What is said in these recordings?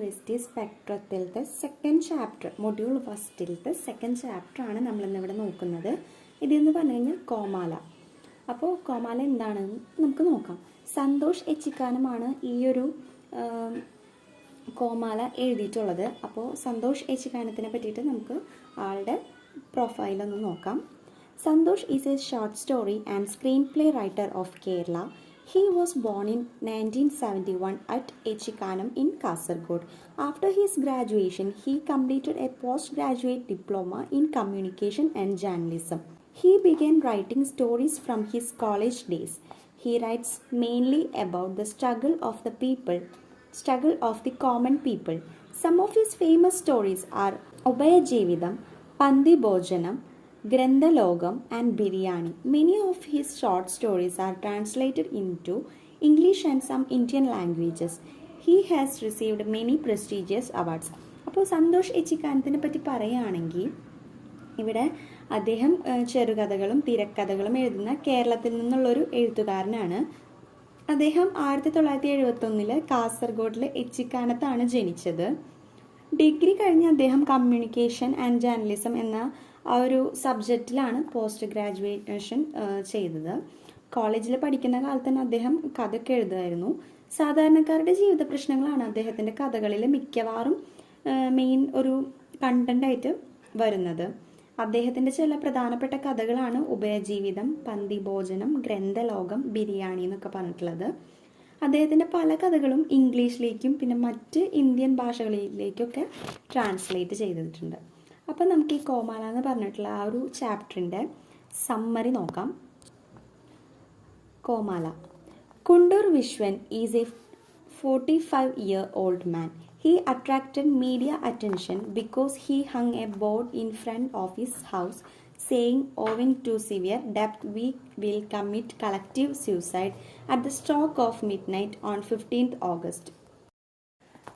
Chemistry സ്പെക്ട്രത്തിലത്തെ second chapter module ഫസ്റ്റിലത്തെ second ചാപ്റ്ററാണ് നമ്മളിന്നിവിടെ നോക്കുന്നത്. ഇതെന്ന് പറഞ്ഞു കഴിഞ്ഞാൽ കോമാല. അപ്പോൾ കോമാല എന്താണെന്ന് നമുക്ക് നോക്കാം. സന്തോഷ് എച്ചിക്കാനമാണ് ഈ ഒരു കോമാല എഴുതിയിട്ടുള്ളത്. അപ്പോൾ സന്തോഷ് എച്ചിക്കാനത്തിനെ പറ്റിയിട്ട് നമുക്ക് ആളുടെ പ്രൊഫൈലൊന്ന് നോക്കാം. Santhosh is a short story and screenplay writer of Kerala. He was born in 1971 at Echikanam in Kasaragod. After his graduation, he completed a postgraduate diploma in communication and journalism. He began writing stories from his college days. He writes mainly about the struggle of the common people. Some of his famous stories are Ubayajeevitham, Pandi Bhojanam, Grandalogam and Biryani. Many of his short stories are translated into English and some Indian languages. He has received many prestigious awards. അപ്പോൾ സന്തോഷ് എച്ചിക്കാനത്തിനെ പറ്റി പറയുകയാണെങ്കിൽ ഇവിടെ അദ്ദേഹം ചെറുകഥകളും തിരക്കഥകളും എഴുതുന്ന കേരളത്തിൽ നിന്നുള്ളൊരു എഴുത്തുകാരനാണ്. അദ്ദേഹം 1971 കാസർഗോഡിലെ എച്ചിക്കാനത്താണ് ജനിച്ചത്. ഡിഗ്രി കഴിഞ്ഞ് അദ്ദേഹം കമ്മ്യൂണിക്കേഷൻ ആൻഡ് ജേർണലിസം എന്ന ആ ഒരു സബ്ജക്റ്റിലാണ് പോസ്റ്റ് ഗ്രാജുവേഷൻ ചെയ്തത്. കോളേജിൽ പഠിക്കുന്ന കാലത്ത് തന്നെ അദ്ദേഹം കഥയൊക്കെ എഴുതുമായിരുന്നു. സാധാരണക്കാരുടെ ജീവിത പ്രശ്നങ്ങളാണ് അദ്ദേഹത്തിൻ്റെ കഥകളിൽ മിക്കവാറും മെയിൻ ഒരു കണ്ടൻ്റായിട്ട് വരുന്നത്. അദ്ദേഹത്തിൻ്റെ ചില പ്രധാനപ്പെട്ട കഥകളാണ് ഉഭയജീവിതം, പന്തി ഭോജനം, ഗ്രന്ഥലോകം, ബിരിയാണി എന്നൊക്കെ പറഞ്ഞിട്ടുള്ളത്. അദ്ദേഹത്തിൻ്റെ പല കഥകളും ഇംഗ്ലീഷിലേക്കും പിന്നെ മറ്റ് ഇന്ത്യൻ ഭാഷകളിലേക്കൊക്കെ ട്രാൻസ്ലേറ്റ് ചെയ്തിട്ടുണ്ട്. അപ്പം നമുക്ക് ഈ കോമാല എന്ന് പറഞ്ഞിട്ടുള്ള ആ ഒരു ചാപ്റ്ററിൻ്റെ സമ്മറി നോക്കാം. Komala. Kundoor Viswan is a 45-year-old man. He attracted media attention because he hung a board in front of his house saying, owing to severe debt, we will commit collective suicide at the stroke of midnight on 15th August.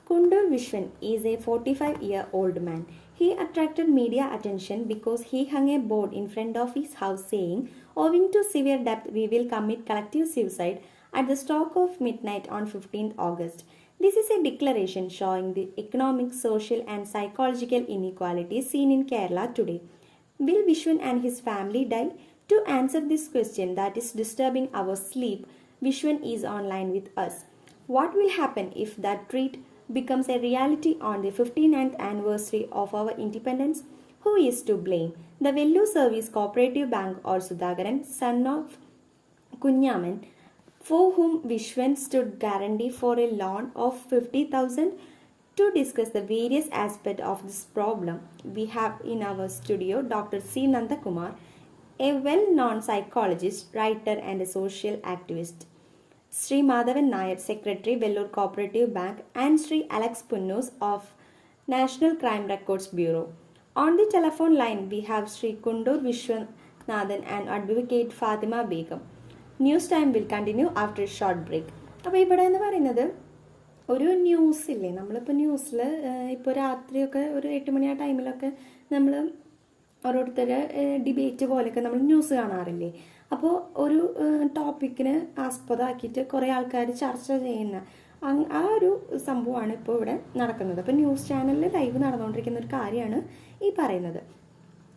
Kundur Vishwan is a 45-year-old man. He attracted media attention because he hung a board in front of his house saying, owing to severe debt, we will commit collective suicide at the stroke of midnight on 15th August. This is a declaration showing the economic, social and psychological inequalities seen in Kerala today. Will Vishwan and his family die? To answer this question that is disturbing our sleep, Vishwan is online with us. What will happen if that threat becomes a reality on the 59th anniversary of our independence? Who is to blame? The Vellu Service Cooperative Bank or Sudhakaran, son of Kunyaman, for whom Vishwan stood guarantee for a loan of 50,000. To discuss the various aspects of this problem, we have in our studio Dr. C. Nandakumar, a well-known psychologist, writer and a social activist. Sri Madhavan Nair, Secretary, Vellore Cooperative Bank, and Sri Alex Punnus of National Crime Records Bureau. On the telephone line, we have Sri Kundur Vishwanathan and Advocate Fatima Begum. News time will continue after a short break. അപ്പോൾ ഇവിടെ എന്ന് പറയുന്നത് ഒരു ന്യൂസില്ലേ, നമ്മളിപ്പോൾ ന്യൂസിൽ ഇപ്പോൾ രാത്രിയൊക്കെ ഒരു 8 മണി ആ ടൈമിലൊക്കെ നമ്മൾ ഓരോരുത്തർ ഡിബേറ്റ് പോലെയൊക്കെ നമ്മൾ ന്യൂസ് കാണാറില്ലേ. അപ്പോൾ ഒരു ടോപ്പിക്കിന് ആസ്പദമാക്കിയിട്ട് കുറേ ആൾക്കാർ ചർച്ച ചെയ്യുന്ന ആ ഒരു സംഭവമാണ് ഇപ്പോൾ ഇവിടെ നടക്കുന്നത്. അപ്പോൾ ന്യൂസ് ചാനലിൽ ലൈവ് നടന്നുകൊണ്ടിരിക്കുന്ന ഒരു കാര്യമാണ് ഈ പറയുന്നത്.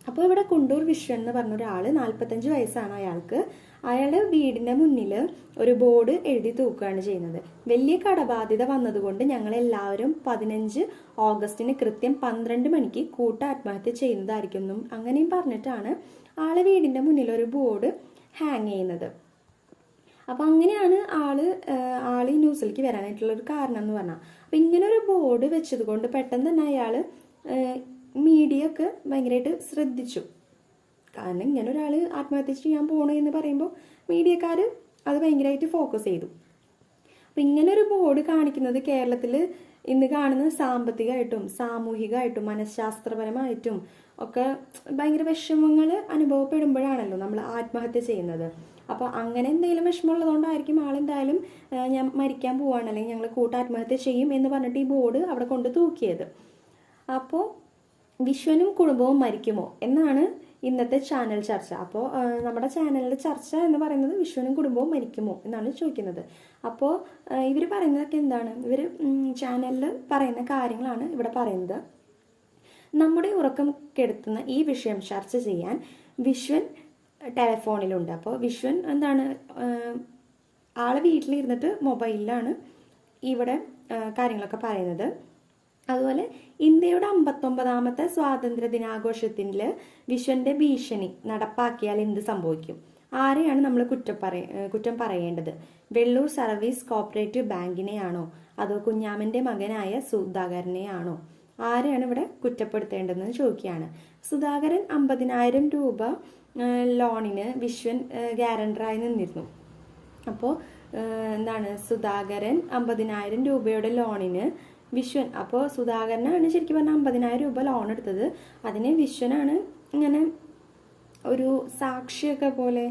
അപ്പോൾ ഇവിടെ കുണ്ടൂർ വിശ്വൻ എന്ന് പറഞ്ഞ ഒരാൾ, 45 വയസ്സാണ് അയാൾക്ക്. അയാളുടെ വീടിൻ്റെ മുന്നിൽ ഒരു ബോർഡ് എഴുതി തൂക്കുകയാണ് ചെയ്യുന്നത്. വലിയ കടബാധ്യത വന്നതുകൊണ്ട് ഞങ്ങളെല്ലാവരും 15 ഓഗസ്റ്റിന് കൃത്യം 12 മണിക്ക് ആത്മഹത്യ ചെയ്യുന്നതായിരിക്കും അങ്ങനെയും പറഞ്ഞിട്ടാണ് ആളെ വീടിൻ്റെ മുന്നിൽ ഒരു ബോർഡ് ഹാങ് ചെയ്യുന്നത്. അപ്പോൾ അങ്ങനെയാണ് ആൾ ഈ ന്യൂസിലേക്ക് വരാനായിട്ടുള്ളൊരു കാരണം എന്ന് പറഞ്ഞാൽ. അപ്പം ഇങ്ങനെ ഒരു ബോർഡ് വെച്ചത് കൊണ്ട് പെട്ടെന്ന് തന്നെ അയാൾ മീഡിയ ഒക്കെ ഭയങ്കരമായിട്ട് ശ്രദ്ധിച്ചു. കാരണം ഇങ്ങനെ ഒരാൾ ആത്മഹത്യ ചെയ്യാൻ പോകണേ എന്ന് പറയുമ്പോൾ മീഡിയക്കാർ അത് ഭയങ്കരമായിട്ട് ഫോക്കസ് ചെയ്തു. അപ്പം ഇങ്ങനെ ഒരു ബോർഡ് കാണിക്കുന്നത് കേരളത്തിൽ ഇന്ന് കാണുന്ന സാമ്പത്തികമായിട്ടും സാമൂഹികമായിട്ടും മനഃശാസ്ത്രപരമായിട്ടും ഒക്കെ ഭയങ്കര വിഷമങ്ങൾ അനുഭവപ്പെടുമ്പോഴാണല്ലോ നമ്മൾ ആത്മഹത്യ ചെയ്യുന്നത്. അപ്പോൾ അങ്ങനെ എന്തെങ്കിലും വിഷമമുള്ളതുകൊണ്ടായിരിക്കും ആളെന്തായാലും ഞാൻ മരിക്കാൻ പോവാണ് അല്ലെങ്കിൽ ഞങ്ങൾ ആത്മഹത്യ ചെയ്യും എന്ന് പറഞ്ഞിട്ട് ഈ ബോർഡ് അവിടെ കൊണ്ട് തൂക്കിയത്. അപ്പോൾ വിശ്വനും കുടുംബവും മരിക്കുമോ എന്നാണ് ഇന്നത്തെ ചാനൽ ചർച്ച. അപ്പോൾ നമ്മുടെ ചാനലിലെ ചർച്ച എന്ന് പറയുന്നത് വിശ്വനും കുടുംബവും മരിക്കുമോ എന്നാണ് ചോദിക്കുന്നത്. അപ്പോൾ ഇവർ പറയുന്നതൊക്കെ എന്താണ്, ഇവർ ചാനലിൽ പറയുന്ന കാര്യങ്ങളാണ് ഇവിടെ പറയുന്നത്. നമ്മുടെ ഉറക്കം കെടുത്തുന്ന ഈ വിഷയം ചർച്ച ചെയ്യാൻ വിശ്വൻ ടെലിഫോണിലുണ്ട്. അപ്പോൾ വിശ്വൻ എന്താണ്, ആളെ വീട്ടിലിരുന്നിട്ട് മൊബൈലിലാണ് ഇവിടെ കാര്യങ്ങളൊക്കെ പറയുന്നത്. അതുപോലെ ഇന്ത്യയുടെ 59ാമത്തെ സ്വാതന്ത്ര്യ ദിനാഘോഷത്തിൽ വിശ്വന്റെ ഭീഷണി നടപ്പാക്കിയാൽ എന്ത് സംഭവിക്കും? ആരെയാണ് നമ്മൾ കുറ്റം പറയേണ്ടത്? വെള്ളൂർ സർവീസ് കോപ്പറേറ്റീവ് ബാങ്കിനെയാണോ അതോ കുഞ്ഞാമന്റെ മകനായ സുധാകരനെയാണോ? ആരെയാണ് ഇവിടെ കുറ്റപ്പെടുത്തേണ്ടതെന്ന് ചോദിക്കുകയാണ്. സുധാകരൻ 50,000 രൂപ ലോണിന് വിശ്വൻ ഗ്യാരണ്ടറായി നിന്നിരുന്നു. അപ്പോൾ എന്താണ്, സുധാകരൻ 50,000 രൂപയുടെ ലോണിന് വിശ്വൻ, അപ്പോൾ സുധാകരനാണ് ശരിക്കും പറഞ്ഞാൽ 50,000 രൂപ ലോൺ എടുത്തത്. അതിന് വിശ്വനാണ് ഇങ്ങനെ ഒരു സാക്ഷിയൊക്കെ പോലെ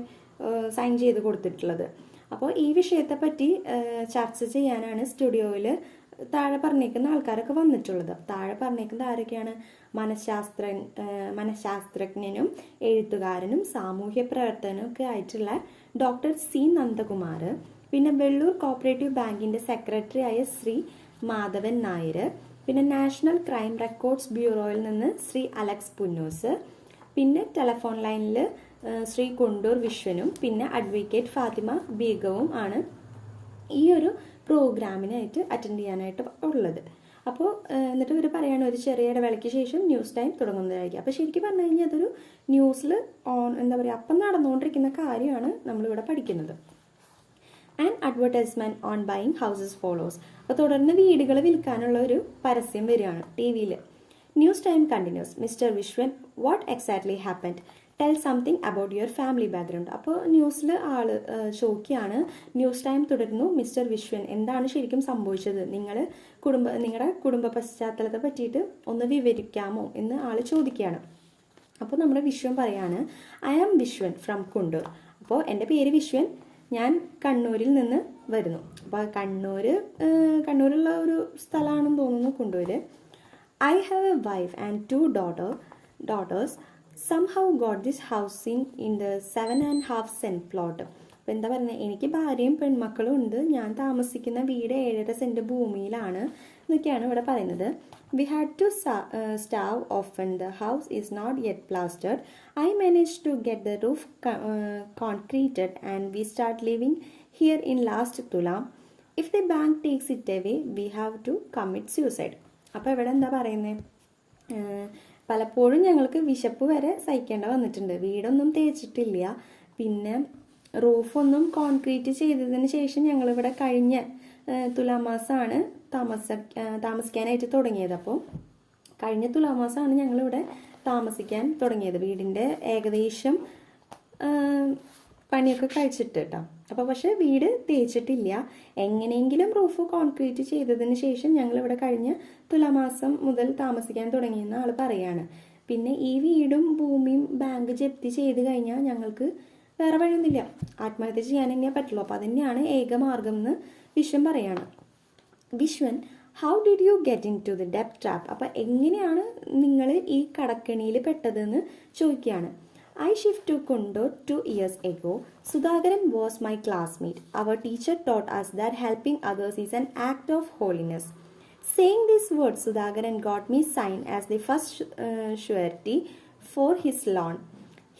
സൈൻ ചെയ്ത് കൊടുത്തിട്ടുള്ളത്. അപ്പോൾ ഈ വിഷയത്തെ പറ്റി ചർച്ച ചെയ്യാനാണ് സ്റ്റുഡിയോയിൽ താഴെ പറഞ്ഞേക്കുന്ന ആൾക്കാരൊക്കെ വന്നിട്ടുള്ളത്. താഴെ പറഞ്ഞേക്കുന്ന ആരൊക്കെയാണ്? മനഃശാസ്ത്രജ്ഞനും എഴുത്തുകാരനും സാമൂഹ്യ പ്രവർത്തകനും ഒക്കെ ആയിട്ടുള്ള ഡോക്ടർ സി നന്ദകുമാർ, പിന്നെ വെള്ളൂർ കോപ്പറേറ്റീവ് ബാങ്കിന്റെ സെക്രട്ടറി ആയ ശ്രീ മാധവൻ നായർ, പിന്നെ നാഷണൽ ക്രൈം റെക്കോർഡ്സ് ബ്യൂറോയിൽ നിന്ന് ശ്രീ അലക്സ് പുന്നൂസ്, പിന്നെ ടെലിഫോൺ ലൈനിൽ ശ്രീ കുണ്ടൂർ വിശ്വനും പിന്നെ അഡ്വക്കേറ്റ് ഫാത്തിമ ബീഗവും ആണ് ഈ ഒരു പ്രോഗ്രാമിനായിട്ട് അറ്റൻഡ് ചെയ്യാനായിട്ട് ഉള്ളത്. അപ്പോൾ എന്നിട്ട് ഇവർ പറയുകയാണ് ഒരു ചെറിയ ഇടവേളയ്ക്ക് ശേഷം ന്യൂസ് ടൈം തുടങ്ങുന്നതായിരിക്കും. അപ്പോൾ ശരിക്കും പറഞ്ഞു കഴിഞ്ഞാൽ അതൊരു ന്യൂസിൽ എന്താ പറയുക, അപ്പം നടന്നുകൊണ്ടിരിക്കുന്ന കാര്യമാണ് നമ്മളിവിടെ പഠിക്കുന്നത്. And advertisement on buying houses follows. അപ്പോൾ തുടർന്ന് വീടുകൾ വിൽക്കാനുള്ള ഒരു പരസ്യം വരികയാണ് TV-യിൽ. News time continues. Mister Viswan, what exactly happened? Tell something about your family background. അപ്പോൾ ന്യൂസിൽ ആള് ചോദിക്കുകയാണ്. ന്യൂസ് ടൈം തുടരുന്നു. മിസ്റ്റർ വിശ്വൻ, എന്താണ് ശരിക്കും സംഭവിച്ചത്? നിങ്ങളുടെ കുടുംബ പശ്ചാത്തലത്തെ പറ്റിയിട്ട് ഒന്ന് വിവരിക്കാമോ എന്ന് ആള് ചോദിക്കുകയാണ്. അപ്പോൾ നമ്മുടെ വിശ്വൻ പറയാണ്, I am Viswan from Kundoor. അപ്പോൾ എൻ്റെ പേര് വിശ്വൻ, ഞാൻ കണ്ണൂരിൽ നിന്ന് വരുന്നു. അപ്പോൾ കണ്ണൂരുള്ള ഒരു സ്ഥലമാണെന്ന് തോന്നുന്നു Kundoor. I have a wife and 2 daughters. Somehow got this housing in the 7.5 cent plot. അപ്പോൾ എന്താ പറയുന്നത്, എനിക്ക് ഭാര്യയും പെൺമക്കളും ഉണ്ട്, ഞാൻ താമസിക്കുന്ന വീട് 7.5 സെന്റ് ഭൂമിയിലാണ് എന്നൊക്കെയാണ് ഇവിടെ പറയുന്നത്. We had to starve often. The house is not yet plastered. I managed to get the roof concreted and we start living here in last Tulam. If the bank takes it away, we have to commit suicide. അപ്പോൾ ഇവിടെ എന്താ പറയുന്നത്, പലപ്പോഴും ഞങ്ങൾക്ക് വിശപ്പ് വരെ സഹിക്കേണ്ട വന്നിട്ടുണ്ട്. വീടൊന്നും തേച്ചിട്ടില്ല, പിന്നെ റൂഫൊന്നും കോൺക്രീറ്റ് ചെയ്തതിന് ശേഷം ഞങ്ങളിവിടെ കഴിഞ്ഞ തുലാമാസമാണ് താമസിക്കാനായിട്ട് തുടങ്ങിയത്. അപ്പോൾ കഴിഞ്ഞ തുലാമാസമാണ് ഞങ്ങളിവിടെ താമസിക്കാൻ തുടങ്ങിയത്. വീടിൻ്റെ ഏകദേശം പണിയൊക്കെ കഴിച്ചിട്ട് കേട്ടോ. അപ്പോൾ പക്ഷെ വീട് തേച്ചിട്ടില്ല, എങ്ങനെയെങ്കിലും റൂഫ് കോൺക്രീറ്റ് ചെയ്തതിന് ശേഷം ഞങ്ങളിവിടെ കഴിഞ്ഞ തുലാമാസം മുതൽ താമസിക്കാൻ തുടങ്ങിയെന്ന് ആൾ പറയാണ്. പിന്നെ ഈ വീടും ഭൂമിയും ബാങ്ക് ജപ്തി ചെയ്ത് കഴിഞ്ഞാൽ ഞങ്ങൾക്ക് വേറെ വഴിയൊന്നുമില്ല, ആത്മഹത്യ ചെയ്യാൻ തന്നെയാണ് പറ്റുള്ളൂ. അപ്പോൾ അതന്നെയാണ് ഏക മാർഗം എന്ന് വിശ്വൻ പറയാണ്. Viswan, how did you get into the ഡെപ്റ്റ് ട്രാപ്പ്? അപ്പം എങ്ങനെയാണ് നിങ്ങൾ ഈ കടക്കെണിയിൽ പെട്ടതെന്ന് ചോദിക്കുകയാണ്. I shifted to Kundur 2 years ago. Sudhakaran was my classmate. Our teacher taught us that helping others is an act of holiness. Saying these words, Sudhakaran got me signed as the first surety for his loan.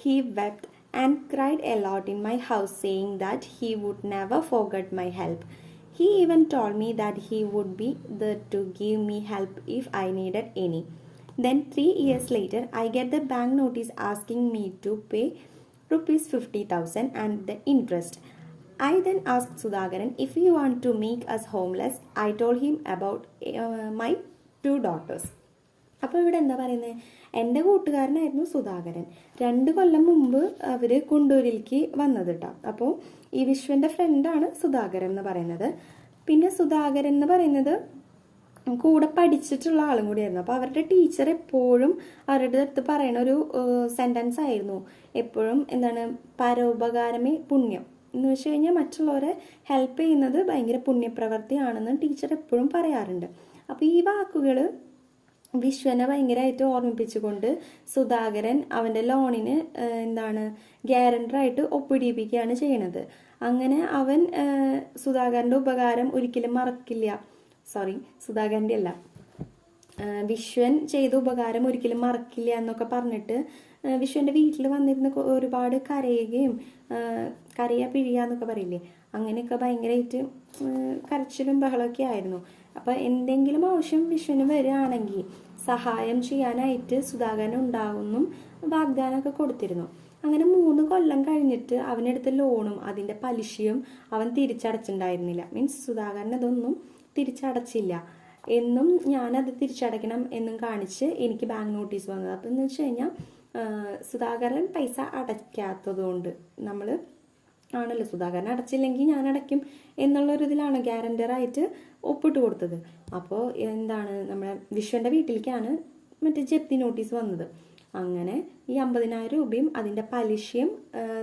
He wept and cried a lot in my house, saying that he would never forget my help. He even told me that he would be there to give me help if I needed any. Then 3 years later, I get the bank notice asking me to pay rupees 50,000 and the interest. I then asked Sudhakaran if he want to make us homeless. I told him about my 2 daughters. അപ്പോൾ ഇവിടെ എന്താ പറയുന്നത്, എൻ്റെ കൂട്ടുകാരനായിരുന്നു സുധാകരൻ. 2 കൊല്ലം മുമ്പ് അവർ കുണ്ടൂരിലേക്ക് വന്നത് കേട്ടോ. അപ്പോൾ ഈ വിശ്വൻ്റെ ഫ്രണ്ടാണ് സുധാകരൻ എന്ന് പറയുന്നത്. പിന്നെ സുധാകരൻ എന്ന് പറയുന്നത് കൂടെ പഠിച്ചിട്ടുള്ള ആളും കൂടിയായിരുന്നു. അപ്പോൾ അവരുടെ ടീച്ചർ എപ്പോഴും അവരുടെ അടുത്ത് പറയുന്ന ഒരു സെൻറ്റൻസ് ആയിരുന്നു എപ്പോഴും, എന്താണ്, പരോപകാരമേ പുണ്യം എന്ന് വെച്ച് കഴിഞ്ഞാൽ മറ്റുള്ളവരെ ഹെൽപ്പ് ചെയ്യുന്നത് ഭയങ്കര പുണ്യപ്രവൃത്തിയാണെന്ന് ടീച്ചർ എപ്പോഴും പറയാറുണ്ട്. അപ്പോൾ ഈ വാക്കുകൾ വിശ്വനെ ഭയങ്കരമായിട്ട് ഓർമ്മിപ്പിച്ചുകൊണ്ട് സുധാകരൻ അവൻ്റെ ലോണിന് ഗ്യാരണ്ടറായിട്ട് ഒപ്പിടിപ്പിക്കുകയാണ് ചെയ്യണത്. അങ്ങനെ അവൻ സുധാകരൻ്റെ ഉപകാരം ഒരിക്കലും മറക്കില്ല. സുധാകരൻ്റെ അല്ല, വിശ്വൻ ചെയ്ത ഉപകാരം ഒരിക്കലും മറക്കില്ല എന്നൊക്കെ പറഞ്ഞിട്ട് വിശ്വൻ്റെ വീട്ടിൽ വന്നിരുന്ന് ഒരുപാട് കരയുകയും പിഴിയുക എന്നൊക്കെ പറയില്ലേ, അങ്ങനെയൊക്കെ ഭയങ്കരമായിട്ട് കരച്ചിലും ബഹളമൊക്കെ ആയിരുന്നു. അപ്പം എന്തെങ്കിലും ആവശ്യം വിശ്വന് വരികയാണെങ്കിൽ സഹായം ചെയ്യാനായിട്ട് സുധാകരൻ ഉണ്ടാകുമെന്നും വാഗ്ദാനമൊക്കെ കൊടുത്തിരുന്നു. അങ്ങനെ 3 കൊല്ലം കഴിഞ്ഞിട്ട് അവനെടുത്ത ലോണും അതിൻ്റെ പലിശയും അവൻ തിരിച്ചടച്ചിട്ടുണ്ടായിരുന്നില്ല. മീൻസ് സുധാകരൻ അതൊന്നും തിരിച്ചടച്ചില്ല എന്നും ഞാനത് തിരിച്ചടയ്ക്കണം എന്നും കാണിച്ച് എനിക്ക് ബാങ്ക് നോട്ടീസ് വന്നത്. അപ്പം എന്ന് വെച്ച് കഴിഞ്ഞാൽ സുധാകരൻ പൈസ അടയ്ക്കാത്തതുകൊണ്ട് നമ്മൾ ആണല്ലോ, സുധാകരൻ അടച്ചില്ലെങ്കിൽ ഞാൻ അടയ്ക്കും എന്നുള്ളൊരിതിലാണ് ഗ്യാരണ്ടറായിട്ട് ഒപ്പിട്ട് കൊടുത്തത്. അപ്പോൾ നമ്മുടെ വിശ്വൻ്റെ വീട്ടിലേക്കാണ് മറ്റേ ജപ്തി നോട്ടീസ് വന്നത്. അങ്ങനെ ഈ 50,000 രൂപയും അതിൻ്റെ പലിശയും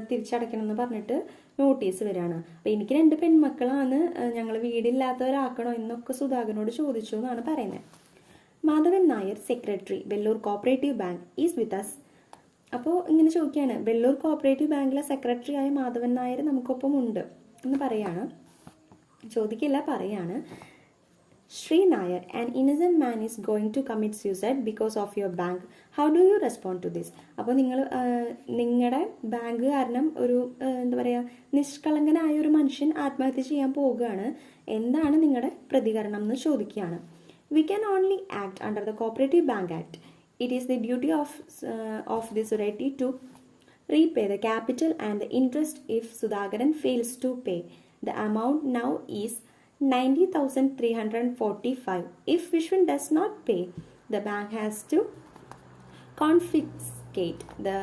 തിരിച്ചടയ്ക്കണം എന്ന് പറഞ്ഞിട്ട് നോട്ടീസ് വരികയാണ്. അപ്പോൾ എനിക്ക് 2 പെൺമക്കളാണ്, ഞങ്ങൾ വീടില്ലാത്തവരാക്കണോ എന്നൊക്കെ സുധാകരനോട് ചോദിച്ചു എന്നാണ് പറയുന്നത്. Madhavan Nair, secretary, Vellore cooperative bank, is with us. അപ്പോൾ ഇങ്ങനെ ചോദിക്കുകയാണ്, വെല്ലൂർ കോപ്പറേറ്റീവ് ബാങ്കിലെ സെക്രട്ടറി ആയ മാധവൻ നായർ നമുക്കൊപ്പം ഉണ്ട് എന്ന് പറയാണ്. പറയാണ്. Sri Nair, an innocent man is going to commit suicide because of your bank. How do you respond to this? അപ്പോൾ നിങ്ങളുടെ ബാങ്ക് കാരണം ഒരു നിഷ്കളങ്കനായ ഒരു മനുഷ്യൻ ആത്മഹത്യ ചെയ്യാൻ പോവുകയാണ്, എന്താണ് നിങ്ങളുടെ പ്രതികരണം എന്ന് ചോദിക്കുകയാണ്. We can only act under the Cooperative Bank Act. It is the duty of the society to repay the capital and the interest if Sudhakaran fails to pay. The amount now is 90,345. If Vishwan does not pay, the bank has to confiscate the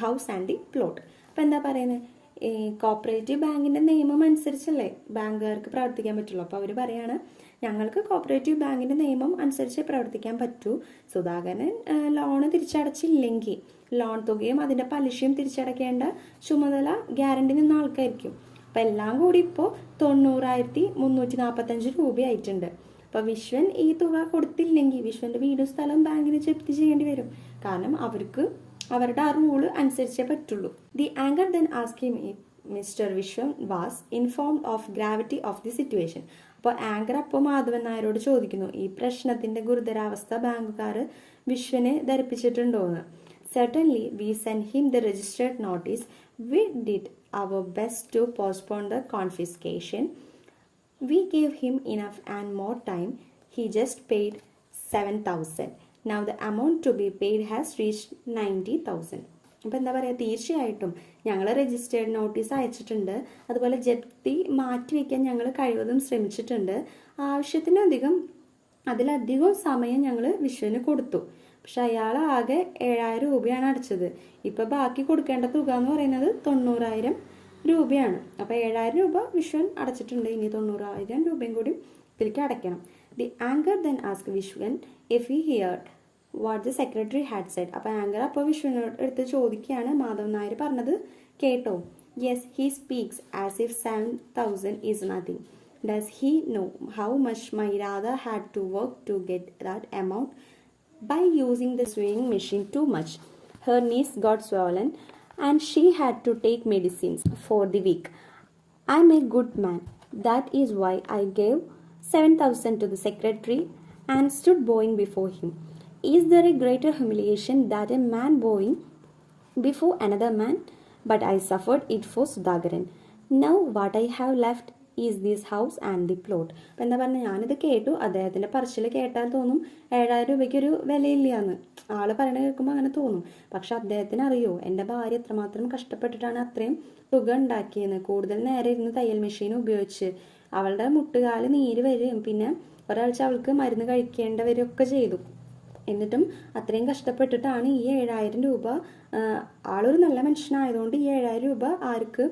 house and the plot. അപ്പം എന്താ പറയുന്നത്, ഈ cooperative ബാങ്കിൻ്റെ നിയമം അനുസരിച്ചല്ലേ ബാങ്കുകാർക്ക് പ്രവർത്തിക്കാൻ പറ്റുള്ളൂ. അപ്പോൾ അവർ പറയാണ്, ഞങ്ങൾക്ക് കോപ്പറേറ്റീവ് ബാങ്കിൻ്റെ നിയമം അനുസരിച്ച് പ്രവർത്തിക്കാൻ പറ്റൂ. സുധാകരൻ ലോണ് തിരിച്ചടച്ചില്ലെങ്കിൽ ലോൺ തുകയും അതിൻ്റെ പലിശയും തിരിച്ചടയ്ക്കേണ്ട ചുമതല ഗ്യാരണ്ടി നിന്ന ആൾക്കായിരിക്കും. അപ്പം എല്ലാം കൂടി ഇപ്പോൾ 90,345 രൂപയായിട്ടുണ്ട്. അപ്പോൾ വിശ്വൻ ഈ തുക കൊടുത്തില്ലെങ്കിൽ വിശ്വൻ്റെ വീടും സ്ഥലവും ബാങ്കിന് ജപ്തി ചെയ്യേണ്ടി വരും. കാരണം അവർക്ക് അവരുടെ ആ റൂള് അനുസരിച്ചേ പറ്റുള്ളൂ. The anchor then ask him if mister Vishwan was informed of gravity of the situation. അപ്പോൾ ആങ്കർ അപ്പോൾ മാധവൻ നായരോട് ചോദിക്കുന്നു, ഈ പ്രശ്നത്തിൻ്റെ ഗുരുതരാവസ്ഥ ബാങ്കുകാർ വിശ്വനെ ധരിപ്പിച്ചിട്ടുണ്ടോ എന്ന്. Certainly, we sent him the registered notice. We did our best to postpone the confiscation. We gave him enough and more time. He just paid 7,000. Now the amount to be paid has reached 90,000. അപ്പോൾ എന്താ പറയുക, തീർച്ചയായിട്ടും ഞങ്ങൾ registered notice അയച്ചിട്ടുണ്ട്. അതുപോലെ ജപ്തി മാറ്റിവെക്കാൻ ഞങ്ങൾ കഴിവതും ശ്രമിച്ചിട്ടുണ്ട്. അതിലധികം സമയം ഞങ്ങൾ വിശ്വന് കൊടുത്തു. പക്ഷെ അയാൾ ആകെ 7,000 രൂപയാണ് അടച്ചത്. ഇപ്പം ബാക്കി കൊടുക്കേണ്ട തുക എന്ന് പറയുന്നത് 90,000 രൂപയാണ്. അപ്പോൾ 7,000 രൂപ വിശ്വൻ അടച്ചിട്ടുണ്ട്. ഇനി 90,000 രൂപയും കൂടി ഇതിലേക്ക് അടയ്ക്കണം. The anchor then ask Vishwan if he heard what the secretary had said. അപ്പോൾ ആങ്കർ അപ്പോൾ വിശ്വനോട് എടുത്ത് ചോദിക്കുകയാണ്, മാധവൻ നായർ പറഞ്ഞത് കേട്ടോ? Yes, he speaks as if 7,000 is nothing. Does he know how much my Radha had to work to get that amount by using the sewing machine too much? Her knees got swollen and she had to take medicines for the week. I'm a good man. That is why I gave 7,000 to the secretary and stood bowing before him. Is there a greater humiliation than a man bowing before another man? But I suffered it for Sudhakaran. Now what I have left is this house and the plot. അപ്പം എന്താ പറഞ്ഞാൽ, ഞാനിത് കേട്ടു. അദ്ദേഹത്തിൻ്റെ പറച്ചിൽ കേട്ടാൽ തോന്നും 7,000 രൂപയ്ക്കൊരു വിലയില്ലയെന്ന്. ആൾ പറയണ കേൾക്കുമ്പോൾ അങ്ങനെ തോന്നും. പക്ഷെ അദ്ദേഹത്തിന് അറിയോ എൻ്റെ ഭാര്യ എത്രമാത്രം കഷ്ടപ്പെട്ടിട്ടാണ് അത്രയും തുക ഉണ്ടാക്കിയെന്ന്. കൂടുതൽ നേരെ ഇരുന്ന് തയ്യൽ മെഷീൻ ഉപയോഗിച്ച് അവളുടെ മുട്ടുകാല് നീര് വരികയും പിന്നെ ഒരാഴ്ച അവൾക്ക് മരുന്ന് കഴിക്കേണ്ടവരൊക്കെ ചെയ്തു. എന്നിട്ടും അത്രയും കഷ്ടപ്പെട്ടിട്ടാണ് ഈ 7,000 രൂപ, ആളൊരു നല്ല മനുഷ്യനായതുകൊണ്ട് ഈ 7,000 രൂപ ആർക്ക്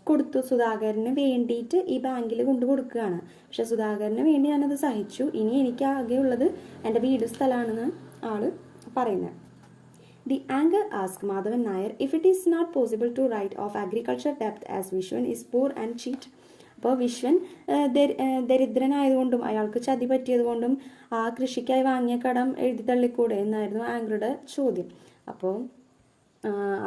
കൊടുത്തു? സുധാകരന് വേണ്ടിയിട്ട് ഈ ബാങ്കിൽ കൊണ്ടു കൊടുക്കുകയാണ്. പക്ഷെ സുധാകരന് വേണ്ടി ഞാനത് സഹിച്ചു. ഇനി എനിക്ക് ആകെയുള്ളത് എൻ്റെ വീട് സ്ഥലമാണെന്ന് ആള് പറയുന്നത്. The anchor ask Madhavan Nair if it is not possible to write off agriculture ഡെപ്റ്റ് as Viswan is poor and cheat. അപ്പോൾ വിശ്വൻ ദരിദ്രനായതുകൊണ്ടും അയാൾക്ക് ചതി പറ്റിയതുകൊണ്ടും ആ കൃഷിക്കായി വാങ്ങിയ കടം എഴുതി തള്ളിക്കൂടെ എന്നായിരുന്നു ആങ്കറുടെ ചോദ്യം. അപ്പോൾ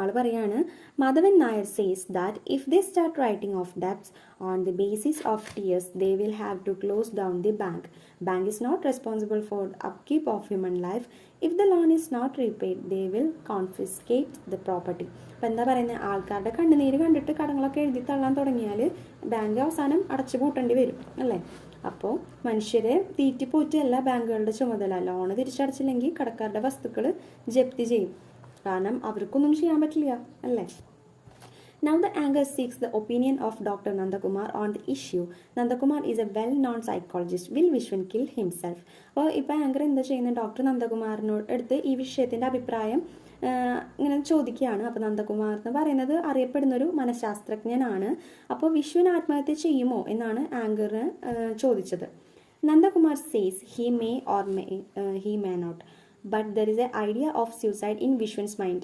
ആൾ പറയാണ്, Madhavan Nair says that if they start writing off debts on the basis of tears they will have to close down the bank. Bank is not responsible for upkeep of human life. If the loan is not repaid they will confiscate the property. അപ്പം എന്താ പറയുന്നത്, ആൾക്കാരുടെ കണ്ണുനീര് കണ്ടിട്ട് കടങ്ങളൊക്കെ എഴുതി തള്ളാൻ തുടങ്ങിയാൽ ബാങ്ക് അവസാനം അടച്ചു പൂട്ടേണ്ടി വരും അല്ലേ. അപ്പോൾ മനുഷ്യരെ തീറ്റിപ്പോറ്റല്ല ബാങ്കുകളുടെ ചുമതല. ലോണ് തിരിച്ചടച്ചില്ലെങ്കിൽ കടക്കാരുടെ വസ്തുക്കൾ ജപ്തി ചെയ്യും. കാരണം അവർക്കൊന്നും ചെയ്യാൻ പറ്റില്ല അല്ലേ. Now the anger seeks the opinion of Dr. Nandakumar on the issue. Nandakumar is a well-known psychologist. Will Vishwan kill himself? അപ്പോൾ ഇപ്പോൾ ആങ്കർ എന്താ ചെയ്യുന്നത്, ഡോക്ടർ നന്ദകുമാറിനോട് അടുത്ത് ഈ വിഷയത്തിൻ്റെ അഭിപ്രായം ഇങ്ങനെ ചോദിക്കുകയാണ്. അപ്പോൾ നന്ദകുമാർ എന്ന് പറയുന്നത് അറിയപ്പെടുന്നൊരു മനഃശാസ്ത്രജ്ഞനാണ്. അപ്പോൾ വിശ്വൻ ആത്മഹത്യ ചെയ്യുമോ എന്നാണ് ആങ്കറിന് ചോദിച്ചത്. Nandakumar says he may or he may not. But there is an idea of suicide in Vishwan's mind.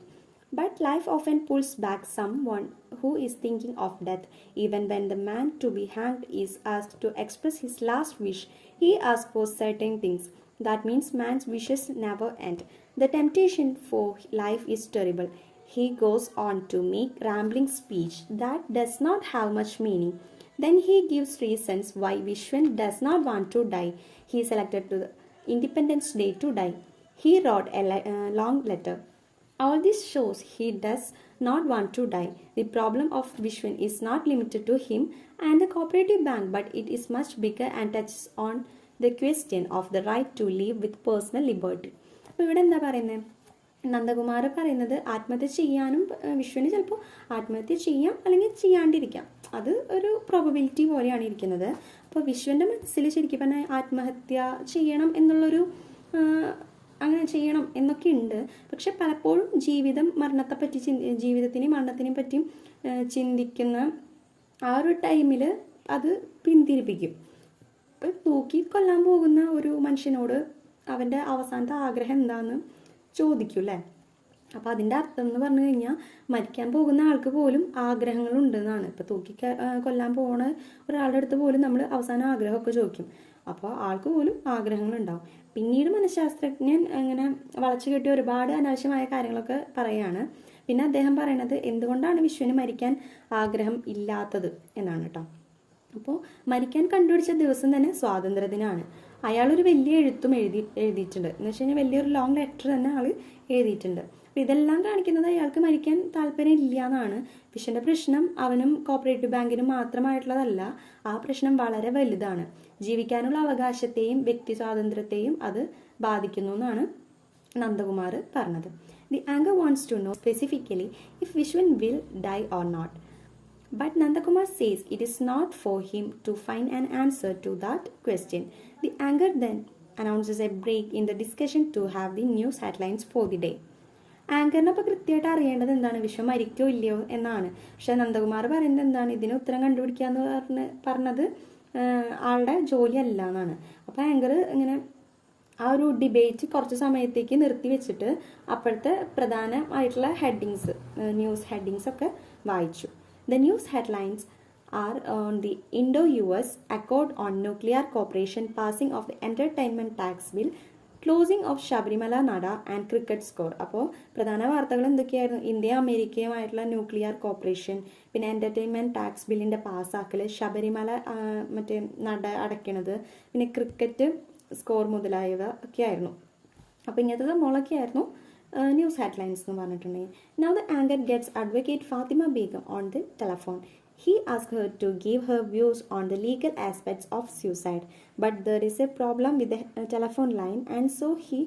But life often pulls back someone who is thinking of death. Even when the man to be hanged is asked to express his last wish, he asks for certain things. That means man's wishes never end. The temptation for life is terrible. He goes on to make rambling speech that does not have much meaning. Then he gives reasons why Vishwan does not want to die. He selected to the Independence Day to die. He wrote a long letter. All this shows he does not want to die. The problem of Vishwan is not limited to him and the cooperative bank, but it is much bigger and touches on the question of the right to live with personal liberty. അപ്പോൾ ഇവിടെ എന്താ പറയുന്നത്, നന്ദകുമാർ പറയുന്നത് ആത്മഹത്യ ചെയ്യാനും വിശ്വന് ചിലപ്പോൾ ആത്മഹത്യ ചെയ്യാം അല്ലെങ്കിൽ ചെയ്യാണ്ടിരിക്കാം. അത് ഒരു പ്രോബബിലിറ്റി പോലെയാണ് ഇരിക്കുന്നത്. അപ്പോൾ വിശ്വൻ്റെ മനസ്സിൽ ശരിക്കും പറഞ്ഞാൽ ആത്മഹത്യ ചെയ്യണം എന്നുള്ളൊരു അങ്ങനെ ചെയ്യണം എന്നൊക്കെ ഉണ്ട്. പക്ഷെ പലപ്പോഴും മരണത്തെപ്പറ്റി ജീവിതത്തിനെയും മരണത്തിനെയും പറ്റിയും ചിന്തിക്കുന്ന ആ ഒരു ടൈമിൽ അത് പിന്തിരിപ്പിക്കും. ഇപ്പം തൂക്കി കൊല്ലാൻ പോകുന്ന ഒരു മനുഷ്യനോട് അവൻ്റെ അവസാനത്തെ ആഗ്രഹം എന്താണെന്ന് ചോദിക്കും അല്ലേ. അപ്പോൾ അതിൻ്റെ അർത്ഥം എന്ന് പറഞ്ഞു കഴിഞ്ഞാൽ മരിക്കാൻ പോകുന്ന ആൾക്ക് പോലും ആഗ്രഹങ്ങളുണ്ടെന്നാണ്. ഇപ്പോൾ തൂക്കി കൊല്ലാൻ പോകുന്ന ഒരാളുടെ അടുത്ത് പോലും നമ്മൾ അവസാന ആഗ്രഹമൊക്കെ ചോദിക്കും. അപ്പോൾ ആൾക്ക് പോലും ആഗ്രഹങ്ങളുണ്ടാവും. പിന്നീട് മനഃശാസ്ത്രജ്ഞൻ അങ്ങനെ വളച്ചു കെട്ടിയ ഒരുപാട് അനാവശ്യമായ കാര്യങ്ങളൊക്കെ പറയുകയാണ്. പിന്നെ അദ്ദേഹം പറയണത് എന്തുകൊണ്ടാണ് വിശ്വന് മരിക്കാൻ ആഗ്രഹം ഇല്ലാത്തത് എന്നാണ് കേട്ടോ. അപ്പോൾ മരിക്കാൻ കണ്ടുപിടിച്ച ദിവസം തന്നെ സ്വാതന്ത്ര്യദിനമാണ്. അയാളൊരു വലിയ എഴുത്തും എഴുതിയിട്ടുണ്ട്. എന്ന് വെച്ച് കഴിഞ്ഞാൽ വലിയൊരു ലോങ് ലെറ്റർ തന്നെ ആൾ എഴുതിയിട്ടുണ്ട്. അപ്പോൾ ഇതെല്ലാം കാണിക്കുന്നത് അയാൾക്ക് മരിക്കാൻ താല്പര്യം ഇല്ല എന്നാണ്. വിശ്വൻ്റെ പ്രശ്നം അവനും കോപ്പറേറ്റീവ് ബാങ്കിനും മാത്രമായിട്ടുള്ളതല്ല. ആ പ്രശ്നം വളരെ വലുതാണ്. ജീവിക്കാനുള്ള അവകാശത്തെയും വ്യക്തി സ്വാതന്ത്ര്യത്തെയും അത് ബാധിക്കുന്നു എന്നാണ് നന്ദകുമാർ പറഞ്ഞത്. The anchor wants to know specifically if Vishwan will die or not. But Nandakumar says it is not for him to find an answer to that question. The anchor then announces a break in the discussion to have the news headlines for the day. ആങ്കറിന് അപ്പോൾ കൃത്യമായിട്ട് അറിയേണ്ടത് എന്താണ്, വിശ്വം മരിക്കോ ഇല്ലയോ എന്നാണ്. പക്ഷെ നന്ദകുമാർ പറയുന്നത് എന്താണ്, ഇതിന് ഉത്തരം കണ്ടുപിടിക്കുക എന്ന് പറഞ്ഞത് ആളുടെ ജോലിയല്ല എന്നാണ്. അപ്പോൾ ആങ്കർ ഇങ്ങനെ ആ ഒരു ഡിബേറ്റ് കുറച്ച് സമയത്തേക്ക് നിർത്തി വെച്ചിട്ട് അപ്പോഴത്തെ പ്രധാനമായിട്ടുള്ള ന്യൂസ് ഹെഡിങ്സ് ഒക്കെ വായിച്ചു. The news headlines are on the Indo-US Accord on Nuclear Cooperation, passing of the Entertainment Tax Bill, closing of Shabarimala Nada and cricket score. അപ്പോൾ പ്രധാന വാർത്തകൾ എന്തൊക്കെയായിരുന്നു, ഇന്ത്യ അമേരിക്കയുമായിട്ടുള്ള ന്യൂക്ലിയർ കോപ്പറേഷൻ, പിന്നെ എൻ്റർടൈൻമെൻറ്റ് ടാക്സ് ബില്ലിൻ്റെ പാസ്സാക്കൽ, ശബരിമല മറ്റേ നട അടയ്ക്കണത്, പിന്നെ ക്രിക്കറ്റ് സ്കോർ മുതലായവ ഒക്കെ ആയിരുന്നു. അപ്പോൾ ഇങ്ങനത്തെ സംഭവങ്ങളൊക്കെയായിരുന്നു ന്യൂസ് ഹെഡ്ലൈൻസ് എന്ന് പറഞ്ഞിട്ടുണ്ടെങ്കിൽ. Now the anchor gets advocate Fatima Begum on the telephone. He asks her to give her views on the legal aspects of suicide. But there is a problem with the telephone line, and so he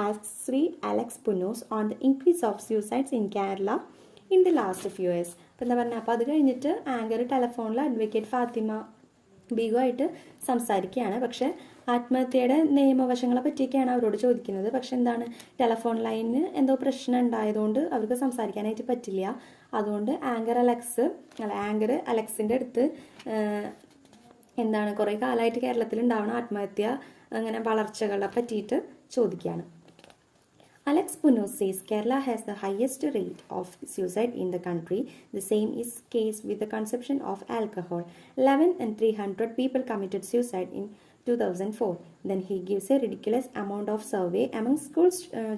asks Sri Alex Punos on the increase of suicides in Kerala in the last few years. അപ്പോൾ എന്താ പറഞ്ഞാൽ, അപ്പോൾ അത് കഴിഞ്ഞിട്ട് anchor ടെലഫോണിൽ advocate Fathima ബീഗുമായിട്ട് സംസാരിക്കുകയാണ്. പക്ഷേ ആത്മഹത്യയുടെ നിയമവശങ്ങളെ പറ്റിയൊക്കെയാണ് അവരോട് ചോദിക്കുന്നത്. പക്ഷെ എന്താണ്, ടെലഫോൺ ലൈനിന് എന്തോ പ്രശ്നം ഉണ്ടായതുകൊണ്ട് അവർക്ക് സംസാരിക്കാനായിട്ട് പറ്റില്ല. അതുകൊണ്ട് ആങ്കർ അലക്സിൻ്റെ അടുത്ത് എന്താണ് കുറേ കാലമായിട്ട് കേരളത്തിൽ ഉണ്ടാവുന്ന ആത്മഹത്യ അങ്ങനെ വളർച്ചകളെ പറ്റിയിട്ട് ചോദിക്കുകയാണ്. Alex Puno says Kerala has the highest rate of suicide in the country. The same is case with the consumption of alcohol. 11 and 300 people committed suicide in 2004. Then he gives a ridiculous amount of survey among school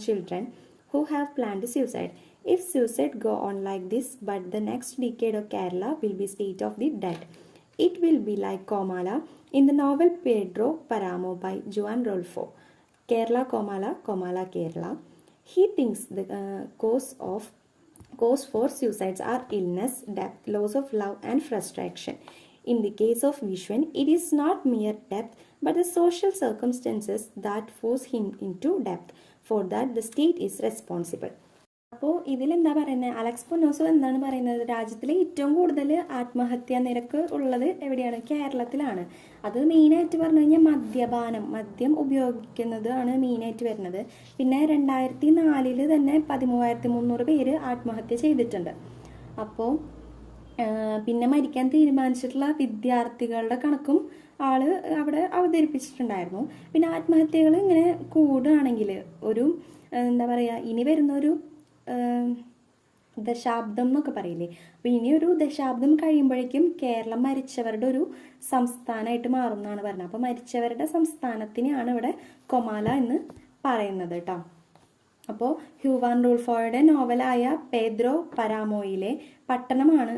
children who have planned suicide. If suicide go on like this, but the next decade of Kerala will be state of the dead. It will be like Comala in the novel Pedro Paramo by Juan Rolfo. Kerala Comala, Comala Kerala. He thinks the cause for suicides are illness, death, loss of love, and frustration. In the case of Vishwan, it is not mere death, but the social circumstances that force him into death. For that, the state is responsible. അപ്പോൾ ഇതിലെന്താ പറയുന്നത്, Alex പൊന്നോസോ എന്താണ് പറയുന്നത്, രാജ്യത്തിലെ ഏറ്റവും കൂടുതൽ ആത്മഹത്യാ നിരക്ക് ഉള്ളത് എവിടെയാണ്? കേരളത്തിലാണ്. അത് മെയിനായിട്ട് പറഞ്ഞു കഴിഞ്ഞാൽ മദ്യം ഉപയോഗിക്കുന്നതാണ് മെയിനായിട്ട് വരുന്നത്. പിന്നെ 2004 തന്നെ 13,300 പേര് ആത്മഹത്യ ചെയ്തിട്ടുണ്ട്. അപ്പോൾ പിന്നെ മരിക്കാൻ തീരുമാനിച്ചിട്ടുള്ള വിദ്യാർത്ഥികളുടെ കണക്കും അവിടെ അവതരിപ്പിച്ചിട്ടുണ്ടായിരുന്നു. പിന്നെ ആത്മഹത്യകൾ ഇങ്ങനെ കൂടുകയാണെങ്കിൽ ഒരു എന്താ പറയുക, ഇനി വരുന്നൊരു ദശാബ്ദം എന്നൊക്കെ പറയില്ലേ, അപ്പോൾ ഇനിയൊരു ദശാബ്ദം കഴിയുമ്പോഴേക്കും കേരളം മരിച്ചവരുടെ ഒരു സംസ്ഥാനമായിട്ട് മാറും എന്നാണ് പറഞ്ഞത്. അപ്പോൾ മരിച്ചവരുടെ സംസ്ഥാനത്തിനെയാണ് ഇവിടെ കൊമാല എന്ന് പറയുന്നത് കേട്ടോ. അപ്പോൾ ഹ്യൂവാൻ റൂൾഫോയുടെ നോവലായ പേദ്രോ പരാമോയിലെ പട്ടണമാണ്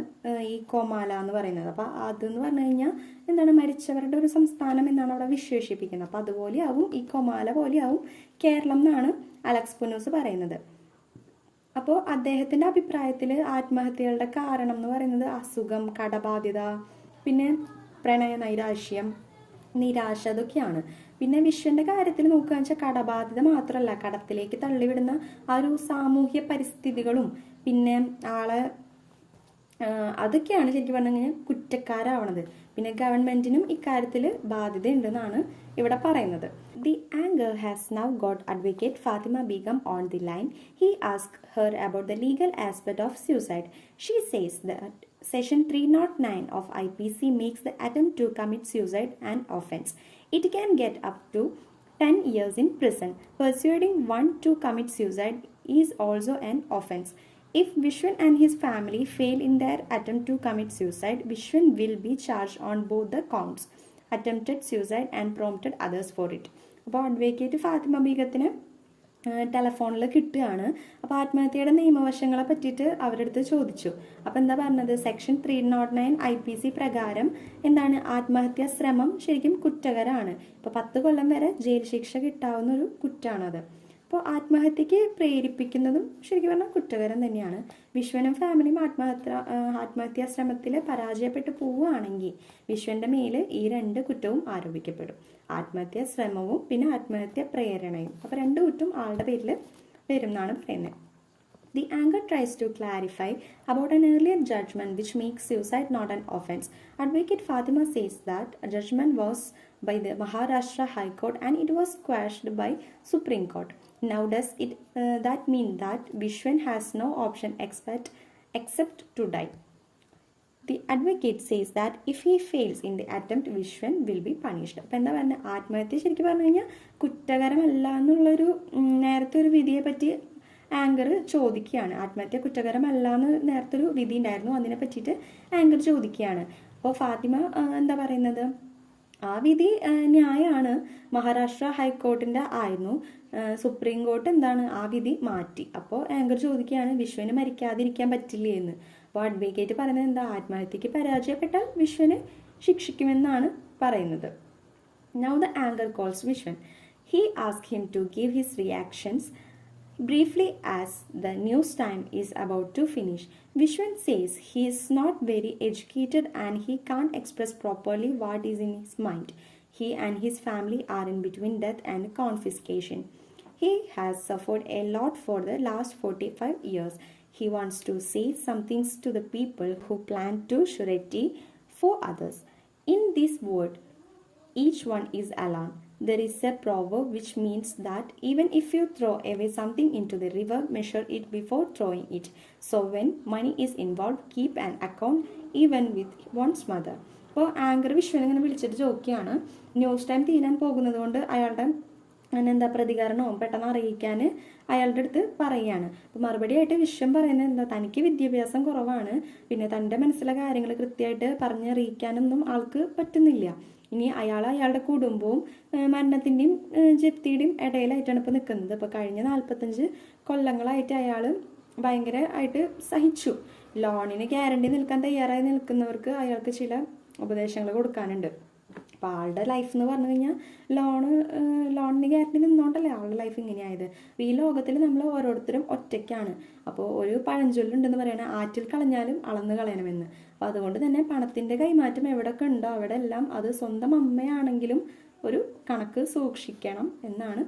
ഈ കൊമാല എന്ന് പറയുന്നത്. അപ്പോൾ അതെന്ന് പറഞ്ഞു കഴിഞ്ഞാൽ എന്താണ്, മരിച്ചവരുടെ ഒരു സംസ്ഥാനം എന്നാണ് അവിടെ വിശേഷിപ്പിക്കുന്നത്. അപ്പോൾ അതുപോലെയാവും ഈ കൊമാല പോലെയാവും കേരളം എന്നാണ് അലക്സ് പുനോസ് പറയുന്നത്. അപ്പോൾ അദ്ദേഹത്തിൻ്റെ അഭിപ്രായത്തിൽ ആത്മഹത്യകളുടെ കാരണം എന്ന് പറയുന്നത് അസുഖം, കടബാധ്യത, പിന്നെ പ്രണയ നൈരാശ്യം, നിരാശ, അതൊക്കെയാണ്. പിന്നെ വിശ്വന്റെ കാര്യത്തിൽ നോക്കുകയെന്ന് വെച്ചാൽ കടബാധ്യത മാത്രമല്ല, കടത്തിലേക്ക് തള്ളിവിടുന്ന ആ ഒരു സാമൂഹ്യ പരിസ്ഥിതികളും പിന്നെ അതൊക്കെയാണ് ശരിക്കും പറഞ്ഞു കഴിഞ്ഞാൽ കുറ്റക്കാരാവണത്. പിന്നെ ഗവൺമെന്റിനും ഇക്കാര്യത്തിൽ ബാധ്യതയുണ്ടെന്നാണ് ഇവിടെ പറയുന്നത്. The anger has now got advocate Fatima Begum on the line. He asked her about the legal aspect of suicide. She says that Section 309 of IPC makes the attempt to commit suicide an offence. It can get up to 10 years in prison. Persuading one to commit suicide is also an offence. If Vishwan and his family fail in their attempt to commit suicide, Vishwan will be charged on both the counts, attempted suicide and prompted others for it. അപ്പോൾ advocate Fathima ബീഗത്തിന് ടെലഫോണിൽ കിട്ടുകയാണ്. അപ്പോൾ ആത്മഹത്യയുടെ നിയമവശങ്ങളെ പറ്റിയിട്ട് അവരുടെ അടുത്ത് ചോദിച്ചു. അപ്പോൾ എന്താ പറഞ്ഞത്, സെക്ഷൻ 309 IPC പ്രകാരം എന്താണ്, ആത്മഹത്യാ ശ്രമം ശരിക്കും കുറ്റകരമാണ്. ഇപ്പോൾ 10 കൊല്ലം വരെ ജയിൽ ശിക്ഷ കിട്ടാവുന്ന ഒരു കുറ്റമാണത്. അപ്പോൾ ആത്മഹത്യക്ക് പ്രേരിപ്പിക്കുന്നതും ശരിക്കും പറഞ്ഞാൽ കുറ്റകരം തന്നെയാണ്. വിശ്വനും ഫാമിലിയും ആത്മഹത്യാ ശ്രമത്തിൽ പരാജയപ്പെട്ടു പോവുകയാണെങ്കിൽ വിശ്വന്റെ മേൽ ഈ 2 കുറ്റവും ആരോപിക്കപ്പെടും. ആത്മഹത്യാ ശ്രമവും പിന്നെ ആത്മഹത്യാ പ്രേരണയും. അപ്പോൾ 2 കുറ്റം ആളുടെ പേരിൽ വരും എന്നാണ് പറയുന്നത്. The anger tries to clarify about an earlier judgment which makes suicide not an offence. Advocate Fatima says that a judgment was by the Maharashtra High Court and it was quashed by Supreme Court. Now does it that mean that Vishwan has no option except to die? The advocate says that if he fails in the attempt, Vishwan will be punished. അപ്പോൾ എന്താ പറയുക, ആത്മഹത്യ ശരിക്കും പറഞ്ഞു കഴിഞ്ഞാൽ കുറ്റകരമല്ല എന്നുള്ളൊരു നേരത്തെ ഒരു വിധിയെ പറ്റി ആങ്കർ ചോദിക്കുകയാണ്. ആത്മഹത്യ കുറ്റകരമല്ല എന്ന് നേരത്തെ ഒരു വിധി ഉണ്ടായിരുന്നു, അതിനെ പറ്റിയിട്ട് ആങ്കർ ചോദിക്കുകയാണ്. അപ്പോൾ ഫാത്തിമ എന്താ പറയുന്നത്, ആ വിധി ന്യായമാണ്, മഹാരാഷ്ട്ര ഹൈക്കോർട്ടിൻ്റെ ആയിരുന്നു, സുപ്രീം കോർട്ട് എന്താണ് ആ വിധി മാറ്റി. അപ്പോൾ ആങ്കർ ചോദിക്കുകയാണ് വിശ്വന് മരിക്കാതിരിക്കാൻ പറ്റില്ലേ എന്ന്. അപ്പോൾ അഡ്വക്കേറ്റ് പറയുന്നത് എന്താ, ആത്മഹത്യക്ക് പരാജയപ്പെട്ടാൽ വിശ്വനെ ശിക്ഷിക്കുമെന്നാണ് പറയുന്നത്. Now the anger calls Vishwan. He asks him to give his reactions briefly as the news time is about to finish. Vishwan says he is not very educated and he can't express properly what is in his mind. He and his family are in between death and confiscation. He has suffered a lot for the last 45 years. He wants to say some things to the people who plan to surety for others. In this world, each one is alone. There is a proverb which means that even if you throw away something into the river, measure it before throwing it. So when money is involved, keep an account even with one's mother. അപ്പോൾ anchor വിശ്വനെ ഇങ്ങനെ വിളിച്ചിട്ട് ചോദിക്കുകയാണ്, news time തീരാൻ പോകുന്നത് കൊണ്ട് അയാളുടെ അതിനെന്താ പ്രതികരണവും പെട്ടെന്ന് അറിയിക്കാൻ അയാളുടെ അടുത്ത് പറയുകയാണ്. അപ്പോൾ മറുപടിയായിട്ട് വിശ്വം പറയുന്നത് എന്താ, തനിക്ക് വിദ്യാഭ്യാസം കുറവാണ്, പിന്നെ തൻ്റെ മനസ്സിലെ കാര്യങ്ങൾ കൃത്യമായിട്ട് പറഞ്ഞറിയിക്കാനൊന്നും ആൾക്ക് പറ്റുന്നില്ല. ഇനി അയാളുടെ കുടുംബവും മരണത്തിൻ്റെയും ജപ്തിയുടെയും ഇടയിലായിട്ടാണ് ഇപ്പോൾ നിൽക്കുന്നത്. ഇപ്പോൾ കഴിഞ്ഞ 45 കൊല്ലങ്ങളായിട്ട് അയാൾ ഭയങ്കരമായിട്ട് സഹിച്ചു. ലോണിന് ഗ്യാരണ്ടി നിൽക്കാൻ തയ്യാറായി നിൽക്കുന്നവർക്ക് അയാൾക്ക് ചില ഉപദേശങ്ങൾ കൊടുക്കാനുണ്ട്. അപ്പോൾ ആളുടെ ലൈഫ് എന്ന് പറഞ്ഞു കഴിഞ്ഞാൽ ലോണിന് ഗ്യാരണ്ടി നിന്നോണ്ടല്ലേ ആളുടെ ലൈഫ് ഇങ്ങനെയായത്. അപ്പോൾ ഈ ലോകത്തിൽ നമ്മൾ ഓരോരുത്തരും ഒറ്റയ്ക്കാണ്. അപ്പോൾ ഒരു പഴഞ്ചൊല്ലുണ്ടെന്ന് പറയണ, ആറ്റിൽ കളഞ്ഞാലും അളന്ന് കളയണമെന്ന്. അപ്പോൾ അതുകൊണ്ട് തന്നെ പണത്തിൻ്റെ കൈമാറ്റം എവിടെയൊക്കെ ഉണ്ടോ അവിടെ എല്ലാം അത് സ്വന്തം അമ്മയാണെങ്കിലും ഒരു കണക്ക് സൂക്ഷിക്കണം എന്നാണ്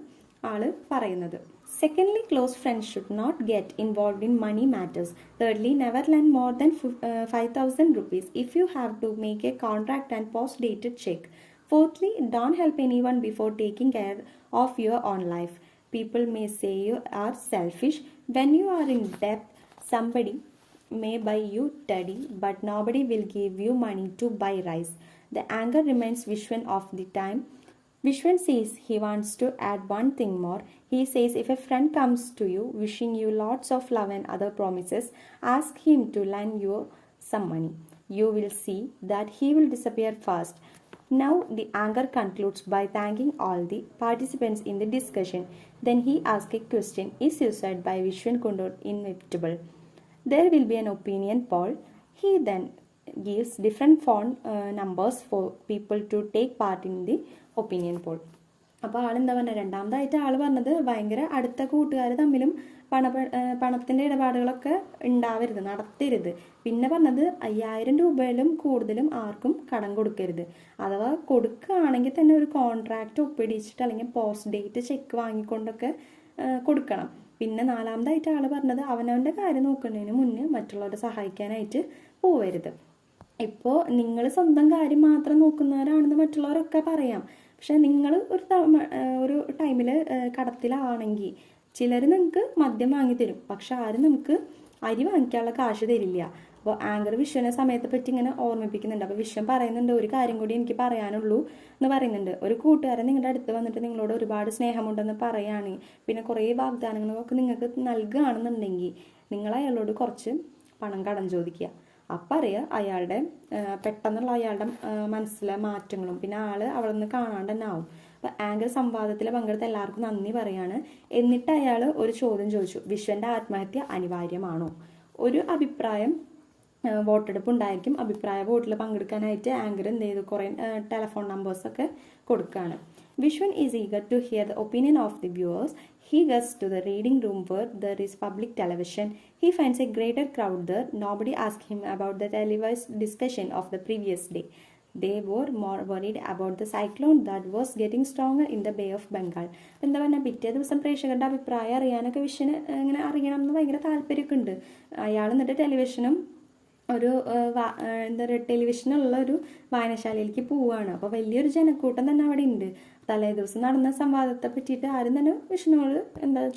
ആള് പറയുന്നത്. Secondly, close friends should not get involved in money matters. Thirdly, never lend more than 5,000 rupees if you have to make a contract and post-dated check. Fourthly, don't help anyone before taking care of your own life. People may say you are selfish. When you are in debt, somebody may buy you teddy, but nobody will give you money to buy rice. The anger reminds Vishwan of the time. Vishwan says he wants to add one thing more. He says if a friend comes to you wishing you lots of love and other promises, ask him to lend you some money. You will see that he will disappear fast. Now the anger concludes by thanking all the participants in the discussion. Then he asks a question, is suicide by Vishwan Kundur inevitable? There will be an opinion poll. He then gives different phone numbers for people to take part in the opinion Paul. അപ്പോൾ ആളെന്താ പറഞ്ഞത്, രണ്ടാമതായിട്ട് ആൾ പറഞ്ഞത് ഭയങ്കര അടുത്ത കൂട്ടുകാർ തമ്മിലും പണത്തിൻ്റെ ഇടപാടുകളൊക്കെ ഉണ്ടാവരുത്, നടത്തരുത്. പിന്നെ പറഞ്ഞത് 5000 രൂപയിലും കൂടുതലും ആർക്കും കടം കൊടുക്കരുത്. അഥവാ കൊടുക്കുകയാണെങ്കിൽ തന്നെ ഒരു കോൺട്രാക്റ്റ് ഒപ്പിടിച്ചിട്ട് അല്ലെങ്കിൽ പോസ്റ്റ് ഡേറ്റ് ചെക്ക് വാങ്ങിക്കൊണ്ടൊക്കെ കൊടുക്കണം. പിന്നെ നാലാമതായിട്ട് ആൾ പറഞ്ഞത് അവനവൻ്റെ കാര്യം നോക്കുന്നതിന് മുന്നേ മറ്റുള്ളവരെ സഹായിക്കാനായിട്ട് പോവരുത്. ഇപ്പോൾ നിങ്ങൾ സ്വന്തം കാര്യം മാത്രം നോക്കുന്നവരാണെന്ന് മറ്റുള്ളവരൊക്കെ പറയാം. പക്ഷെ നിങ്ങൾ ഒരു ടൈമിൽ കടത്തിലാണെങ്കിൽ ചിലർ നിങ്ങൾക്ക് മദ്യം വാങ്ങിത്തരും, പക്ഷെ ആരും നമുക്ക് അരി വാങ്ങിക്കാനുള്ള കാശ് തരില്ല. അപ്പോൾ ആങ്കർ വിശ്വനെ സമയത്തെ പറ്റി ഇങ്ങനെ ഓർമ്മിപ്പിക്കുന്നുണ്ട്. അപ്പോൾ വിശ്വൻ പറയുന്നുണ്ട്, ഒരു കാര്യം കൂടി എനിക്ക് പറയാനുള്ളൂ എന്ന് പറയുന്നുണ്ട്. ഒരു കൂട്ടുകാരൻ നിങ്ങളുടെ അടുത്ത് വന്നിട്ട് നിങ്ങളോട് ഒരുപാട് സ്നേഹമുണ്ടെന്ന് പറയുകയാണ്, പിന്നെ കുറേ വാഗ്ദാനങ്ങളൊക്കെ നിങ്ങൾക്ക് നൽകുകയാണെന്നുണ്ടെങ്കിൽ നിങ്ങൾ അയാളോട് കുറച്ച് പണം കടം ചോദിക്കുക. അപ്പം അറിയാം അയാളുടെ പെട്ടെന്നുള്ള അയാളുടെ മനസ്സിലെ മാറ്റങ്ങളും പിന്നെ അവിടെ നിന്ന് കാണാണ്ട് തന്നെ ആവും. അപ്പം ആങ്കർ സംവാദത്തിൽ പങ്കെടുത്ത എല്ലാവർക്കും നന്ദി പറയാണ്. എന്നിട്ട് അയാൾ ഒരു ചോദ്യം ചോദിച്ചു, വിശ്വൻ്റെ ആത്മഹത്യ അനിവാര്യമാണോ? ഒരു അഭിപ്രായം വോട്ടെടുപ്പ് ഉണ്ടായിരിക്കും. അഭിപ്രായ വോട്ടിൽ പങ്കെടുക്കാനായിട്ട് ആങ്കർ എന്ത് ചെയ്തു, കുറേ ടെലിഫോൺ നമ്പേഴ്സൊക്കെ കൊടുക്കുകയാണ്. Vishwan is eager to hear the opinion of the viewers. He goes to the reading room where there is public television. He finds a greater crowd there. Nobody asked him about the televised discussion of the previous day. They were more worried about the cyclone that was getting stronger in the Bay of Bengal. എന്താ പറഞ്ഞാൽ പിറ്റേ ദിവസം പ്രേക്ഷകരുടെ അഭിപ്രായം അറിയാനൊക്കെ വിശ്വന് ഇങ്ങനെ അറിയണം എന്ന് ഭയങ്കര താല്പര്യമൊക്കെ ഉണ്ട്. അയാൾ എന്നിട്ട് ടെലിവിഷനും ഒരു എന്താ പറയുക ടെലിവിഷനുള്ള ഒരു വായനശാലയിലേക്ക് പോവുകയാണ്. അപ്പോൾ വലിയൊരു ജനക്കൂട്ടം തന്നെ അവിടെ ഉണ്ട്. തലേ ദിവസം നടന്ന സംവാദത്തെ പറ്റിയിട്ട് ആരും തന്നെ വിഷ്ണുവോട്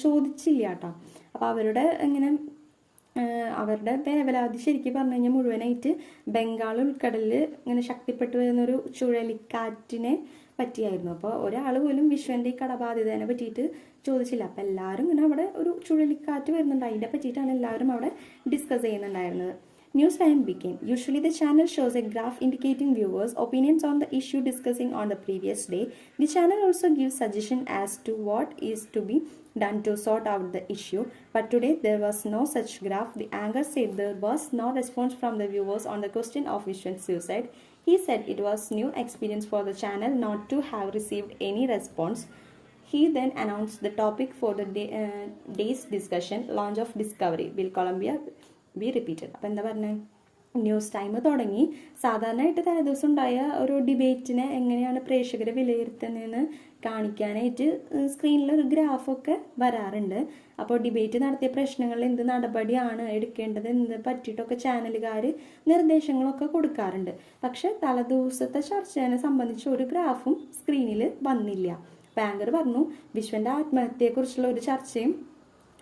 ചോദിച്ചില്ല കേട്ടോ. അപ്പോൾ അവരുടെ വേവലാതി ശരിക്കും പറഞ്ഞു കഴിഞ്ഞാൽ മുഴുവനായിട്ട് ബംഗാൾ ഉൾക്കടലിൽ ഇങ്ങനെ ശക്തിപ്പെട്ടു വരുന്നൊരു ചുഴലിക്കാറ്റിനെ പറ്റിയായിരുന്നു. അപ്പോൾ ഒരാൾ പോലും വിശ്വൻ്റെ ഈ കടബാധ്യതയെ പറ്റിയിട്ട് ചോദിച്ചില്ല. അപ്പോൾ എല്ലാവരും ഇങ്ങനെ അവിടെ ഒരു ചുഴലിക്കാറ്റ് വരുന്നുണ്ട്, അതിനെ പറ്റിയിട്ടാണ് എല്ലാവരും അവിടെ discuss ചെയ്യുന്നുണ്ടായിരുന്നത്. News time began. Usually the channel shows a graph indicating viewers' opinions on the issue discussing on the previous day. The channel also gives suggestion as to what is to be done to sort out the issue. But today there was no such graph. The anchor said there was no response from the viewers on the question of Vishwan's suicide. He said it was new experience for the channel not to have received any response. He then announced the topic for the day's discussion, launch of Discovery. Will Columbia be repeated? അപ്പോൾ എന്താ പറഞ്ഞത്, news time തുടങ്ങി. സാധാരണയായിട്ട് തലേദിവസം ഉണ്ടായ ഒരു ഡിബേറ്റിനെ എങ്ങനെയാണ് പ്രേക്ഷകരെ വിലയിരുത്തുന്നതെന്ന് കാണിക്കാനായിട്ട് സ്ക്രീനിൽ ഒരു ഗ്രാഫൊക്കെ വരാറുണ്ട്. അപ്പോൾ ഡിബേറ്റ് നടത്തിയ പ്രശ്നങ്ങളിൽ എന്ത് നടപടിയാണ് എടുക്കേണ്ടത് എന്ന് പറ്റിയിട്ടൊക്കെ ചാനലുകാർ നിർദ്ദേശങ്ങളൊക്കെ കൊടുക്കാറുണ്ട്. പക്ഷെ തലേദിവസത്തെ ചർച്ചയെ സംബന്ധിച്ച് ഒരു ഗ്രാഫും സ്ക്രീനിൽ വന്നില്ല. ആങ്കർ പറഞ്ഞു വിശ്വൻ്റെ ആത്മഹത്യയെക്കുറിച്ചുള്ള ഒരു ചർച്ചയും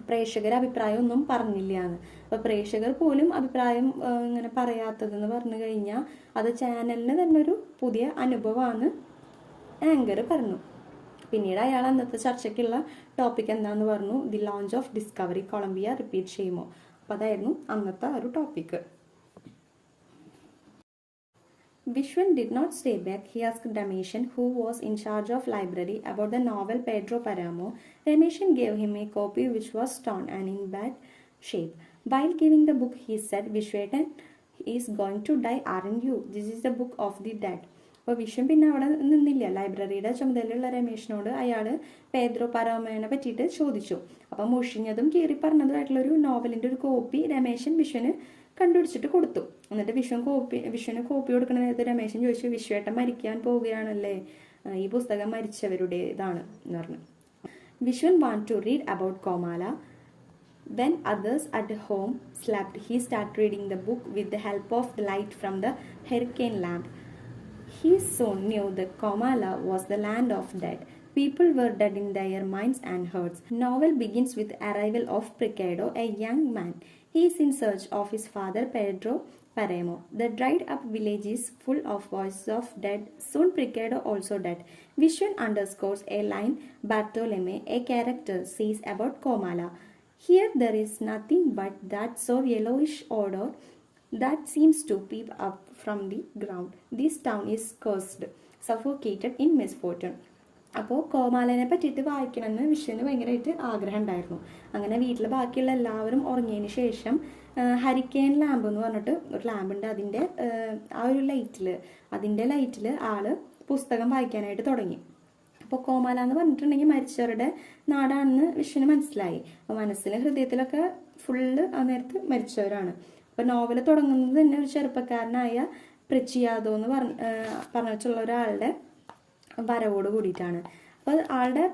പ്രേക്ഷകർ അഭിപ്രായമൊന്നും പറഞ്ഞില്ല എന്ന്. അപ്പോൾ പ്രേക്ഷകർ പോലും അഭിപ്രായം ഇങ്ങനെ പറയാത്തതെന്ന് പറഞ്ഞു കഴിഞ്ഞാൽ അത് ചാനലിന് തന്നെ ഒരു പുതിയ അനുഭവമാണ് ആങ്കർ പറഞ്ഞു. പിന്നീട് അയാൾ അന്നത്തെ ചർച്ചയ്ക്കുള്ള ടോപ്പിക് എന്താണെന്ന് പറഞ്ഞു, the launch of Discovery Columbia repeat ചെയ്യുമോ. അപ്പോൾ അതായിരുന്നു അന്നത്തെ ഒരു topic. Vishwan did not stay back. He asked Rameshan, who was in charge of library, about the novel Pedro Paramo. Rameshan gave him a copy which was torn and in bad shape. While giving the book, he said, Vishwetan is going to die, aren't you? This is the book of the dead. അപ്പോൾ വിശ്വൻ പിന്നെ അവിടെ നിന്നില്ല. ലൈബ്രറിയുടെ ചുമതലയുള്ള രമേശിനോട് അയാൾ പേദ്രോ പരാമോയെ പറ്റിയിട്ട് ചോദിച്ചു. അപ്പം മുഷിഞ്ഞതും കീറി പറഞ്ഞതുമായിട്ടുള്ളൊരു നോവലിൻ്റെ ഒരു കോപ്പി രമേശൻ വിശ്വന് കണ്ടുപിടിച്ചിട്ട് കൊടുത്തു. എന്നിട്ട് വിശ്വന് കോപ്പി കൊടുക്കുന്ന നേരത്തെ രമേശൻ ചോദിച്ചു, വിശ്വേട്ടൻ മരിക്കാൻ പോവുകയാണല്ലേ, ഈ പുസ്തകം മരിച്ചവരുടേതാണ് എന്ന് പറഞ്ഞു. Viswan want to read about Comala. When others at home slept, he started reading the book with the help of the light from the hurricane lamp. He soon knew that Comala was the land of dead. People were dead in their minds and hearts. Novel begins with the arrival of Ricardo, a young man. He is in search of his father Pedro Paramo. The dried-up village is full of voices of dead. Soon Ricardo also dead. Vishwan underscores a line Bartolome, a character, says about Comala. Here there is nothing but that so yellowish odor that seems to peep up from the ground. This town is cursed, suffocated in misfortune. അപ്പോൾ കോമാലനെ പറ്റിയിട്ട് വായിക്കണമെന്ന് വിഷ്ണുവിന് ഭയങ്കരമായിട്ട് ആഗ്രഹം ഉണ്ടായിരുന്നു. അങ്ങനെ വീട്ടിൽ ബാക്കിയുള്ള എല്ലാവരും ഉറങ്ങിയതിന് ശേഷം ഹരിക്കെയിൻ ലാമ്പ് എന്ന് പറഞ്ഞിട്ട് ഒരു ലാമ്പുണ്ട്, ആ ഒരു ലൈറ്റിൽ ആള് പുസ്തകം വായിക്കാനായിട്ട് തുടങ്ങി. അപ്പോൾ കോമാല എന്ന് പറഞ്ഞിട്ടുണ്ടെങ്കിൽ മരിച്ചവരുടെ നാടാണെന്ന് വിഷ്ണുവിന് മനസ്സിലായി. അപ്പോൾ മനസ്സിലും ഹൃദയത്തിലൊക്കെ ഫുള്ള് ആ നേരത്ത് മരിച്ചവരാണ്. അപ്പോൾ നോവൽ തുടങ്ങുന്നത് തന്നെ ഒരു ചെറുപ്പക്കാരനായ പ്രിച്ചിയാദോ എന്ന് പറഞ്ഞിട്ടുള്ള ഒരാളുടെ വരവോട് കൂടിയിട്ടാണ്. അപ്പോൾ ആളുടെ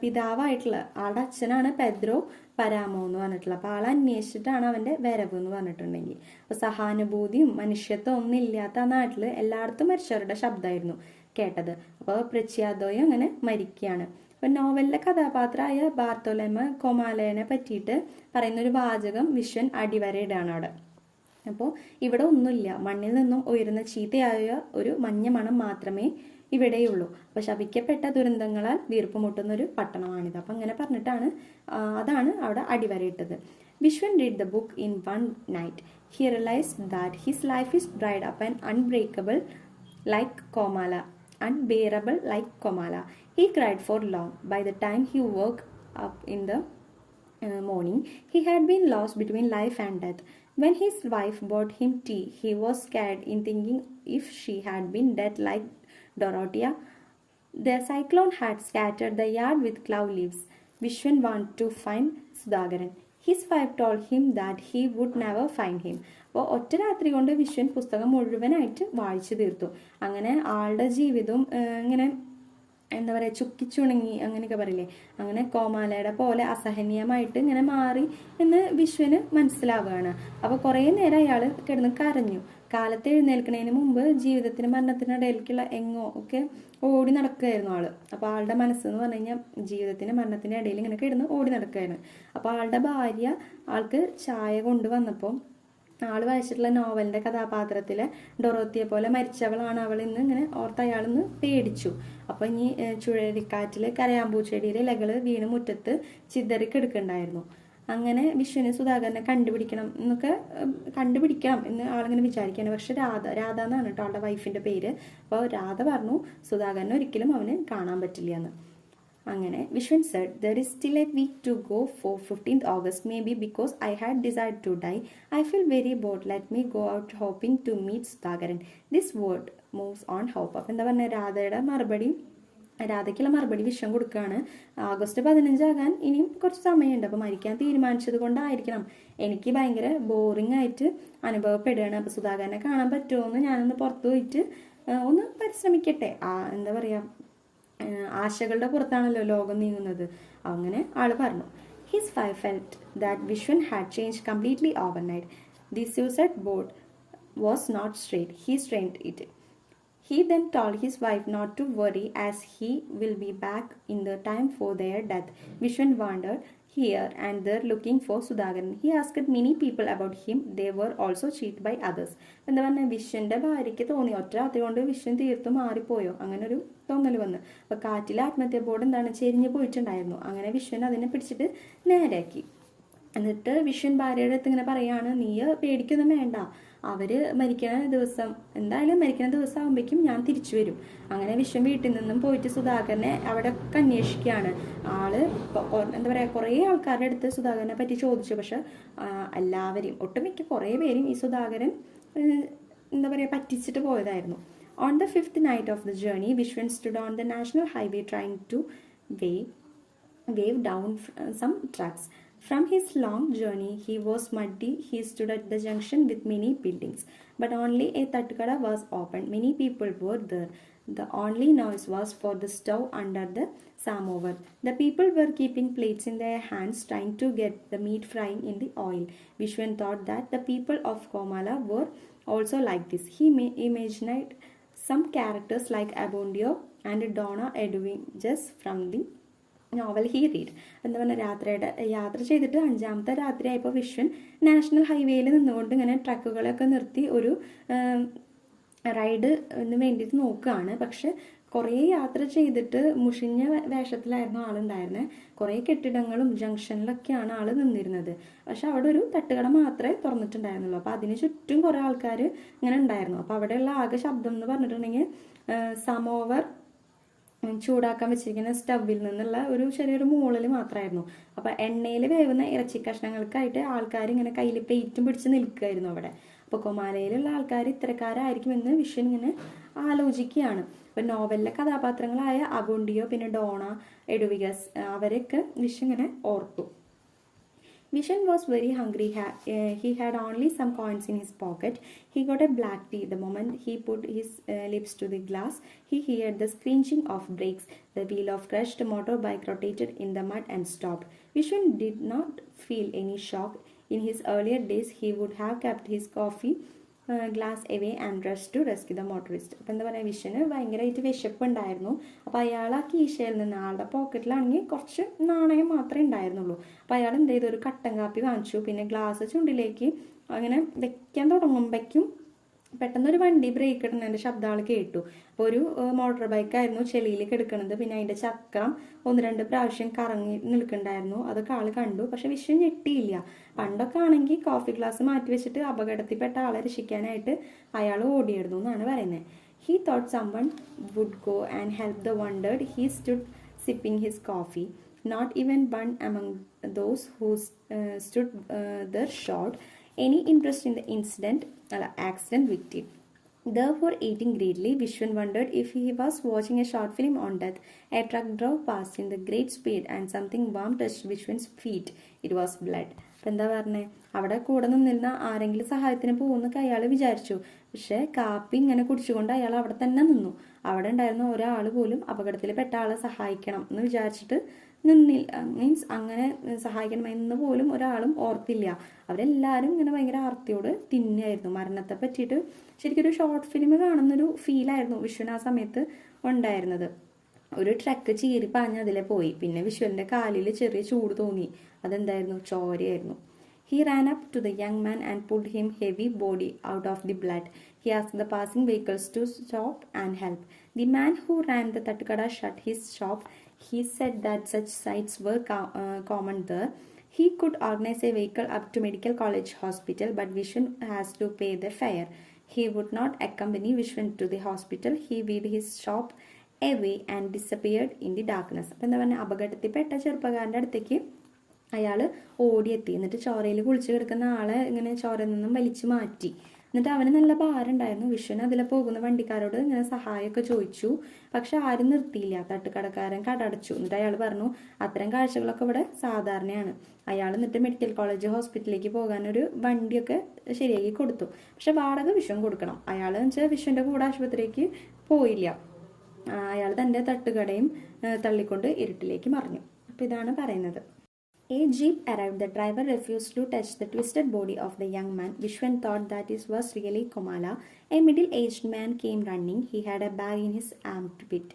പിതാവായിട്ടുള്ള ആളുടെ അച്ഛനാണ് പെദ്രോ പരാമോ എന്ന് പറഞ്ഞിട്ടുള്ളത്. അപ്പോൾ ആളെ അന്വേഷിച്ചിട്ടാണ് അവൻ്റെ വരവ് എന്ന് പറഞ്ഞിട്ടുണ്ടെങ്കിൽ. അപ്പോൾ സഹാനുഭൂതിയും മനുഷ്യത്വം ഒന്നും ഇല്ലാത്ത ആ നാട്ടിൽ എല്ലായിടത്തും മരിച്ചവരുടെ ശബ്ദമായിരുന്നു കേട്ടത്. അപ്പോൾ പ്രിച്ചിയാദോയും അങ്ങനെ മരിക്കുകയാണ്. അപ്പോൾ നോവലിലെ കഥാപാത്രമായ ബാർത്തോലോമ കൊമാലയെ പറ്റിയിട്ട് പറയുന്നൊരു വാചകം വിശ്വൻ അടിവരയിടാണ് അവിടെ. അപ്പോൾ ഇവിടെ ഒന്നുമില്ല, മണ്ണിൽ നിന്നും ഉയരുന്ന ചീത്തയായ ഒരു മഞ്ഞ മണം മാത്രമേ ഇവിടെയുള്ളൂ. അപ്പോൾ ശപിക്കപ്പെട്ട ദുരന്തങ്ങളാൽ വീർപ്പുമുട്ടുന്ന ഒരു പട്ടണമാണിത്. അപ്പം അങ്ങനെ പറഞ്ഞിട്ടാണ് അതാണ് അവിടെ അടിവരയിട്ടത്. Viswan read the book in one night. He realized that his life is dried up and unbearable like Comala. He cried for long. By the time he woke up in the morning, he had been lost between life and death. When his wife brought him tea, he was scared in thinking if she had been dead like Dorothea. The cyclone had scattered the yard with cloud leaves. Vishwan wanted to find Sudhakaran. His wife told him that he would never find him. അപ്പോൾ ഒറ്റ രാത്രി കൊണ്ട് വിശ്വൻ പുസ്തകം മുഴുവനായിട്ട് വായിച്ചു തീർത്തു. അങ്ങനെ ആളുടെ ജീവിതവും ഇങ്ങനെ എന്താ പറയുക ചുക്കിച്ചുണങ്ങി അങ്ങനെയൊക്കെ പറയില്ലേ, അങ്ങനെ കോമാലയുടെ പോലെ അസഹനീയമായിട്ട് ഇങ്ങനെ മാറി എന്ന് വിശ്വന് മനസ്സിലാവുകയാണ്. അപ്പോൾ കുറേ നേരം അയാൾ കിടന്ന് കരഞ്ഞു. കാലത്ത് എഴുന്നേൽക്കുന്നതിന് മുമ്പ് ജീവിതത്തിന് മരണത്തിനിടയിലേക്കുള്ള എങ്ങോ ഒക്കെ ഓടി നടക്കുകയായിരുന്നു ആള്. അപ്പോൾ ആളുടെ മനസ്സെന്ന് പറഞ്ഞു കഴിഞ്ഞാൽ ജീവിതത്തിന് മരണത്തിൻ്റെ ഇടയിൽ ഇങ്ങനെ കിടന്ന് ഓടി നടക്കുകയായിരുന്നു. അപ്പോൾ ആളുടെ ഭാര്യ ആൾക്ക് ചായ കൊണ്ടുവന്നപ്പോൾ ആൾ വായിച്ചിട്ടുള്ള നോവലിൻ്റെ കഥാപാത്രത്തിലെ ഡൊറോത്തിയെ പോലെ മരിച്ചവളാണ് അവൾ ഇന്ന് ഇങ്ങനെ ഓർത്ത് അയാളൊന്ന് പേടിച്ചു. അപ്പോൾ ഇനി ചുഴലിക്കാറ്റിൽ കരയാമ്പൂച്ചെടിയിലെ ഇലകൾ വീണ് മുറ്റത്ത് ചിതറിക്കെടുക്കുന്നുണ്ടായിരുന്നു. അങ്ങനെ വിശ്വന് സുധാകരനെ കണ്ടുപിടിക്കണം എന്ന് ആളിങ്ങനെ വിചാരിക്കുകയാണ്. പക്ഷെ രാധ എന്നാണ് കേട്ടോ ആളുടെ വൈഫിൻ്റെ പേര്. അപ്പോൾ രാധ പറഞ്ഞു സുധാകരനെ ഒരിക്കലും അവന് കാണാൻ പറ്റില്ല എന്ന്. അങ്ങനെ Viswan said, there is still a week to go for 15th August, maybe because I had decided to die. I feel very bored. Let me go out hoping to meet Sudhakaran. This word moves on hope. അപ്പം എന്താ പറഞ്ഞ രാധയ്ക്കുള്ള മറുപടി വിശ്വം കൊടുക്കുകയാണ്. August 15 ആകാൻ ഇനിയും കുറച്ച് സമയമുണ്ട്. അപ്പോൾ മരിക്കാൻ തീരുമാനിച്ചത് കൊണ്ടായിരിക്കണം എനിക്ക് ഭയങ്കര ബോറിംഗ് ആയിട്ട് അനുഭവപ്പെടുകയാണ്. അപ്പോൾ സുധാകരനെ കാണാൻ പറ്റുമോ എന്ന് ഞാനൊന്ന് പുറത്തു പോയിട്ട് ഒന്ന് പരിശ്രമിക്കട്ടെ. എന്താ പറയുക, ആശകളുടെ പുറത്താണല്ലോ ലോകം നീങ്ങുന്നത്. അങ്ങനെ ആള് പറഞ്ഞു. His wife felt that Vishwan had changed completely overnight. The suicide board was not straight. He strained it. He then told his wife not to worry as he will be back in the time for their death. Vishwan wondered here and there looking for Sudhakaran. He asked many people about him. They were also cheated by others. എന്താ പറഞ്ഞാൽ വിശ്വന്റെ ഭാര്യയ്ക്ക് തോന്നി ഒറ്റ രാത്രി കൊണ്ട് വിശ്വൻ തീർത്തും മാറിപ്പോയോ അങ്ങനെ ഒരു തോന്നൽ വന്ന്. അപ്പൊ കാറ്റിലെ ആത്മഹത്യാ ബോർഡ് എന്താണ് ചെരിഞ്ഞു പോയിട്ടുണ്ടായിരുന്നു. അങ്ങനെ വിശ്വൻ അതിനെ പിടിച്ചിട്ട് നേരെയാക്കി. എന്നിട്ട് വിശ്വൻ ഭാര്യയുടെ അടുത്ത് ഇങ്ങനെ പറയാണ്, നീ പേടിക്കൊന്നും വേണ്ട, അവര് മരിക്കണ ദിവസം എന്തായാലും മരിക്കണ ദിവസം ആകുമ്പോഴേക്കും ഞാൻ തിരിച്ചു വരും. അങ്ങനെ വിശ്വൻ വീട്ടിൽ നിന്നും പോയിട്ട് സുധാകരനെ അവിടെ അന്വേഷിക്കുകയാണ്. ആള് എന്താ പറയാ കുറേ ആൾക്കാരുടെ അടുത്ത് സുധാകരനെ പറ്റി ചോദിച്ചു. പക്ഷെ എല്ലാവരെയും ഒട്ടുമിക്ക കുറേ പേരും ഈ സുധാകരൻ എന്താ പറയാ പറ്റിച്ചിട്ട് പോയതായിരുന്നു. On the 5th night of the journey, Vishwan stood on the national highway trying to wave down some trucks. From his long journey, he was muddy. He stood at the junction with many buildings, but only a tattkada was open. Many people were there. The only noise was for the stove under the samovar. The people were keeping plates in their hands, trying to get the meat frying in the oil. Vishwan thought that the people of Comala were also like this. He imagined some characters like Abondio and Donna Edwin just from the novel he read. എന്താ പറഞ്ഞാൽ യാത്ര ചെയ്തിട്ട് 5ാമത്തെ രാത്രി ആയപ്പോൾ Viswan national ഹൈവേയിൽ നിന്നുകൊണ്ട് ഇങ്ങനെ ട്രക്കുകളൊക്കെ നിർത്തി ഒരു റൈഡിന് വേണ്ടിയിട്ട് നോക്കുകയാണ്. പക്ഷെ കുറേ യാത്ര ചെയ്തിട്ട് മുഷിഞ്ഞ വേഷത്തിലായിരുന്നു ആളുണ്ടായിരുന്നത്. കുറേ കെട്ടിടങ്ങളും ജംഗ്ഷനിലൊക്കെയാണ് ആൾ നിന്നിരുന്നത്. പക്ഷെ അവിടെ ഒരു തട്ടുകട മാത്രമേ തുറന്നിട്ടുണ്ടായിരുന്നുള്ളൂ. അപ്പോൾ അതിന് ചുറ്റും കുറേ ആൾക്കാർ ഇങ്ങനെ ഉണ്ടായിരുന്നു. അപ്പോൾ അവിടെയുള്ള ആകെ ശബ്ദം എന്ന് പറഞ്ഞിട്ടുണ്ടെങ്കിൽ സമോവർ ചൂടാക്കാൻ വെച്ചിരിക്കുന്ന സ്റ്റവിൽ നിന്നുള്ള ഒരു ചെറിയൊരു മൂളൽ മാത്രമായിരുന്നു. അപ്പം എണ്ണയിൽ വേവുന്ന ഇറച്ചി കഷ്ണങ്ങൾക്കായിട്ട് ആൾക്കാർ ഇങ്ങനെ കയ്യിൽ പ്ലേറ്റും പിടിച്ച് നിൽക്കുമായിരുന്നു അവിടെ. അപ്പോൾ കൊമാലയിലുള്ള ആൾക്കാർ ഇത്തരക്കാരായിരിക്കുമെന്ന് വിശ്വൻ ഇങ്ങനെ ആലോചിക്കുകയാണ്. അപ്പം നോവലിലെ കഥാപാത്രങ്ങളായ അഗുണ്ടിയോ പിന്നെ ഡോണ എഡുവിഗസ് അവരെയൊക്കെ വിശ്വൻ ഇങ്ങനെ ഓർത്തു. Vishen was very hungry. He had only some coins in his pocket. He got a black tea. The moment he put his lips to the glass, he heard the screeching of brakes. The wheel of crushed motorbike rotated in the mud and stopped. Vishen did not feel any shock. In his earlier days, he would have kept his coffee glass away and rush to rescue the motorist. അപ്പം എന്താ പറയുക, വിഷന് ഭയങ്കരമായിട്ട് വിശപ്പുണ്ടായിരുന്നു. അപ്പോൾ അയാൾ ആ കീശയിൽ നിന്ന് ആളുടെ പോക്കറ്റിലാണെങ്കിൽ കുറച്ച് നാണയം മാത്രമേ ഉണ്ടായിരുന്നുള്ളൂ. അപ്പോൾ അയാൾ എന്ത് ചെയ്തു, ഒരു കട്ടൻ കാപ്പി വാങ്ങിച്ചു. പിന്നെ ഗ്ലാസ് ചുണ്ടിലേക്ക് അങ്ങനെ വെക്കാൻ തുടങ്ങുമ്പോഴേക്കും പെട്ടെന്നൊരു വണ്ടി ബ്രേക്ക് ഇടുന്നതിൻ്റെ ശബ്ദം ആൾ കേട്ടു. അപ്പോൾ ഒരു മോട്ടോർ ബൈക്കായിരുന്നു ചെളിയിലേക്ക് എടുക്കുന്നത്. പിന്നെ അതിൻ്റെ ചക്രം 1-2 പ്രാവശ്യം കറങ്ങി നിൽക്കുന്നുണ്ടായിരുന്നു. അതൊക്കെ ആൾ കണ്ടു. പക്ഷെ വിഷയം ഞെട്ടിയില്ല. പണ്ടൊക്കെ ആണെങ്കിൽ കോഫി ഗ്ലാസ് മാറ്റി വെച്ചിട്ട് അപകടത്തിൽപ്പെട്ട ആളെ രക്ഷിക്കാനായിട്ട് അയാൾ ഓടിയിരുന്നു എന്നാണ് പറയുന്നത്. He thought someone would go and help the wondered. He stood sipping his coffee. Not even one among those who stood there showed any interest in the accident victim. Therefore, eating greedily, Vishwan wondered if he was watching a short film on death. A truck drove past in the great speed and something warm touched Vishwan's feet. It was blood. അപ്പം എന്താ പറഞ്ഞേ, അവിടെ കൂടെ നിന്നിരുന്ന ആരെങ്കിലും സഹായത്തിന് പോകുന്നൊക്കെ അയാൾ വിചാരിച്ചു. പക്ഷേ കാപ്പി ഇങ്ങനെ കുടിച്ചുകൊണ്ട് അയാൾ അവിടെ തന്നെ നിന്നു. അവിടെ ഉണ്ടായിരുന്ന ഒരാൾ പോലും അപകടത്തിൽപ്പെട്ട ആളെ സഹായിക്കണം എന്ന് വിചാരിച്ചിട്ട് നിന്നില്ല. മീൻസ് അങ്ങനെ സഹായിക്കണമെന്ന് പോലും ഒരാളും ഓർത്തില്ല. അവരെല്ലാവരും ഇങ്ങനെ ഭയങ്കര ആർത്തിയോട് തിന്നായിരുന്നു. മരണത്തെ പറ്റിയിട്ട് ശരിക്കും ഒരു ഷോർട്ട് ഫിലിം കാണുന്നൊരു ഫീലായിരുന്നു വിശ്വൻ ആ സമയത്ത് ഉണ്ടായിരുന്നത്. ഒരു ട്രക്ക് ചീറി പാഞ്ഞ് അതിലെ പോയി. പിന്നെ വിശ്വന്റെ കാലിൽ ചെറിയ ചൂട് തോന്നി. അതെന്തായിരുന്നു, ചോരയായിരുന്നു. He ran up to the young man and pulled him heavy body out of the blood. He asked the passing vehicles to stop and help. The man who ran the Tattkada shut his shop. He said that such sights were common there. He could organize a vehicle up to Medical College Hospital, but Vishwan has to pay the fare. He would not accompany Vishwan to the hospital. He wheeled his shop away and disappeared in the darkness. അപ്പം എന്താ പറഞ്ഞാൽ, അപകടത്തിൽപ്പെട്ട ചെറുപ്പക്കാരൻ്റെ അടുത്തേക്ക് അയാൾ ഓടിയെത്തി. എന്നിട്ട് ചോരയിൽ കുളിച്ച് കിടക്കുന്ന ആളെ ഇങ്ങനെ ചോരയിൽ നിന്നും വലിച്ചു മാറ്റി. എന്നിട്ട് അവന് നല്ല ഭാരം ഉണ്ടായിരുന്നു. വിശ്വൻ അതിലെ പോകുന്ന വണ്ടിക്കാരോട് ഇങ്ങനെ സഹായമൊക്കെ ചോദിച്ചു. പക്ഷെ ആരും നിർത്തിയില്ല. തട്ടുകടക്കാരൻ കടടച്ചു. എന്നിട്ട് അയാൾ പറഞ്ഞു, അത്തരം കാഴ്ചകളൊക്കെ ഇവിടെ സാധാരണയാണ്. അയാൾ എന്നിട്ട് മെഡിക്കൽ കോളേജ് ഹോസ്പിറ്റലിലേക്ക് പോകാനൊരു വണ്ടിയൊക്കെ ശരിയാക്കി കൊടുത്തു. പക്ഷെ വാടക വിശ്വൻ കൊടുക്കണം. അയാൾ എന്ന് വെച്ചാൽ വിശ്വൻ്റെ കൂടെ ആശുപത്രിക്ക് പോയില്ല. അയാൾ തൻ്റെ തട്ടുകടയും തള്ളിക്കൊണ്ട് ഇരുട്ടിലേക്ക് മറിഞ്ഞു. അപ്പോൾ ഇതാണ് പറയുന്നത്. A jeep arrived. The driver refused to touch the twisted body of the young man. Vishwan thought that it was really Comala. A middle-aged man came running. He had a bag in his armpit.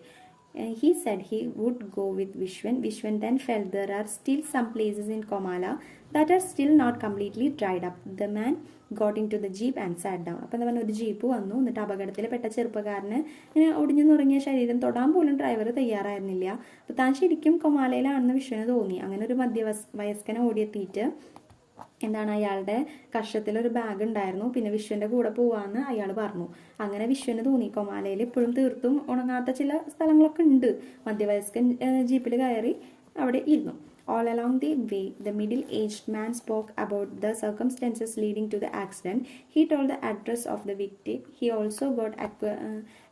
He said he would go with Vishwan. Vishwan then felt there are still some places in Comala that are still not completely dried up. The man got into the jeep and sat down. അപ്പം എന്താ പറഞ്ഞാൽ ഒരു jeep വന്നു. എന്നിട്ട് അപകടത്തിൽ പെട്ട ചെറുപ്പക്കാരന് ഇങ്ങനെ ഒടിഞ്ഞു നുറങ്ങിയ ശരീരം തൊടാൻ പോലും ഡ്രൈവർ തയ്യാറായിരുന്നില്ല. അപ്പോൾ താൻ ശരിക്കും കൊമാലയിലാണെന്ന് വിശ്വന് തോന്നി. അങ്ങനെ ഒരു മധ്യവയസ്കനെ ഓടിയെത്തിയിട്ട് എന്താണ് അയാളുടെ കഷത്തിലൊരു ബാഗ് ഉണ്ടായിരുന്നു. പിന്നെ വിശ്വന്റെ കൂടെ പോവാന്ന് അയാൾ പറഞ്ഞു. അങ്ങനെ വിശ്വന് തോന്നി കൊമാലയിൽ ഇപ്പോഴും തീർത്തും ഉണങ്ങാത്ത ചില സ്ഥലങ്ങളൊക്കെ ഉണ്ട്. മധ്യവയസ്കൻ ജീപ്പിൽ കയറി അവിടെ ഇരുന്നു. All along the way, the middle-aged man spoke about the circumstances leading to the accident. He told the address of the victim. He also got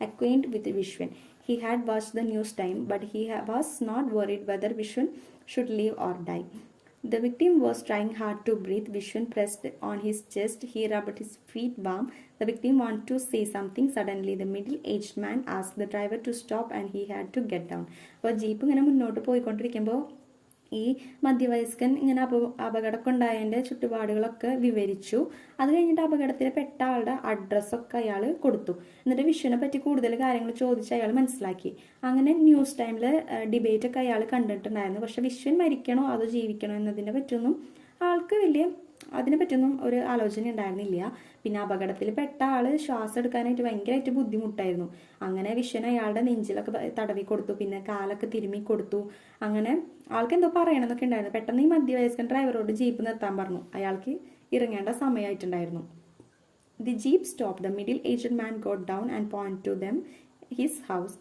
acquainted with Vishwan. He had watched the news time, but he was not worried whether Vishwan should live or die. The victim was trying hard to breathe. Vishwan pressed on his chest. He rubbed his feet warm. The victim wanted to say something. Suddenly, the middle-aged man asked the driver to stop and he had to get down. അപ്പോൾ jeep ഇങ്ങനെ മുന്നോട്ട് പോയിക്കൊണ്ടിരിക്കുമ്പോൾ ഈ മധ്യവയസ്കൻ ഇങ്ങനെ അപകടമൊക്കെ ഉണ്ടായതിൻ്റെ ചുറ്റുപാടുകളൊക്കെ വിവരിച്ചു. അത് കഴിഞ്ഞിട്ട് അപകടത്തിൽ പെട്ട ആളുടെ അഡ്രസ്സൊക്കെ അയാൾ കൊടുത്തു. എന്നിട്ട് വിശ്വനെ പറ്റി കൂടുതൽ കാര്യങ്ങൾ ചോദിച്ച് അയാൾ മനസ്സിലാക്കി. അങ്ങനെ ന്യൂസ് ടൈമിൽ ഡിബേറ്റൊക്കെ അയാൾ കണ്ടിട്ടുണ്ടായിരുന്നു. പക്ഷെ വിശ്വൻ മരിക്കണോ അതോ ജീവിക്കണോ എന്നതിനെ പറ്റിയൊന്നും ആൾക്ക് അതിനെപ്പറ്റിയൊന്നും ഒരു ആലോചന ഉണ്ടായിരുന്നില്ല. പിന്നെ അപകടത്തിൽ പെട്ട ആള് ശ്വാസം എടുക്കാനായിട്ട് ഭയങ്കരമായിട്ട് ബുദ്ധിമുട്ടായിരുന്നു. അങ്ങനെ വിശ്വൻ അയാളുടെ നെഞ്ചിലൊക്കെ തടവി കൊടുത്തു. പിന്നെ കാലൊക്കെ തിരുമ്മി കൊടുത്തു. അങ്ങനെ ആൾക്ക് എന്തോ പറയണമെന്നൊക്കെ ഉണ്ടായിരുന്നു. പെട്ടെന്ന് ഈ മധ്യവയസ്കൻ ഡ്രൈവറോട് ജീപ്പ് നിർത്താൻ പറഞ്ഞു. അയാൾക്ക് ഇറങ്ങേണ്ട സമയമായിട്ടുണ്ടായിരുന്നു. The jeep stopped. The middle-aged man got down and pointed to them his house.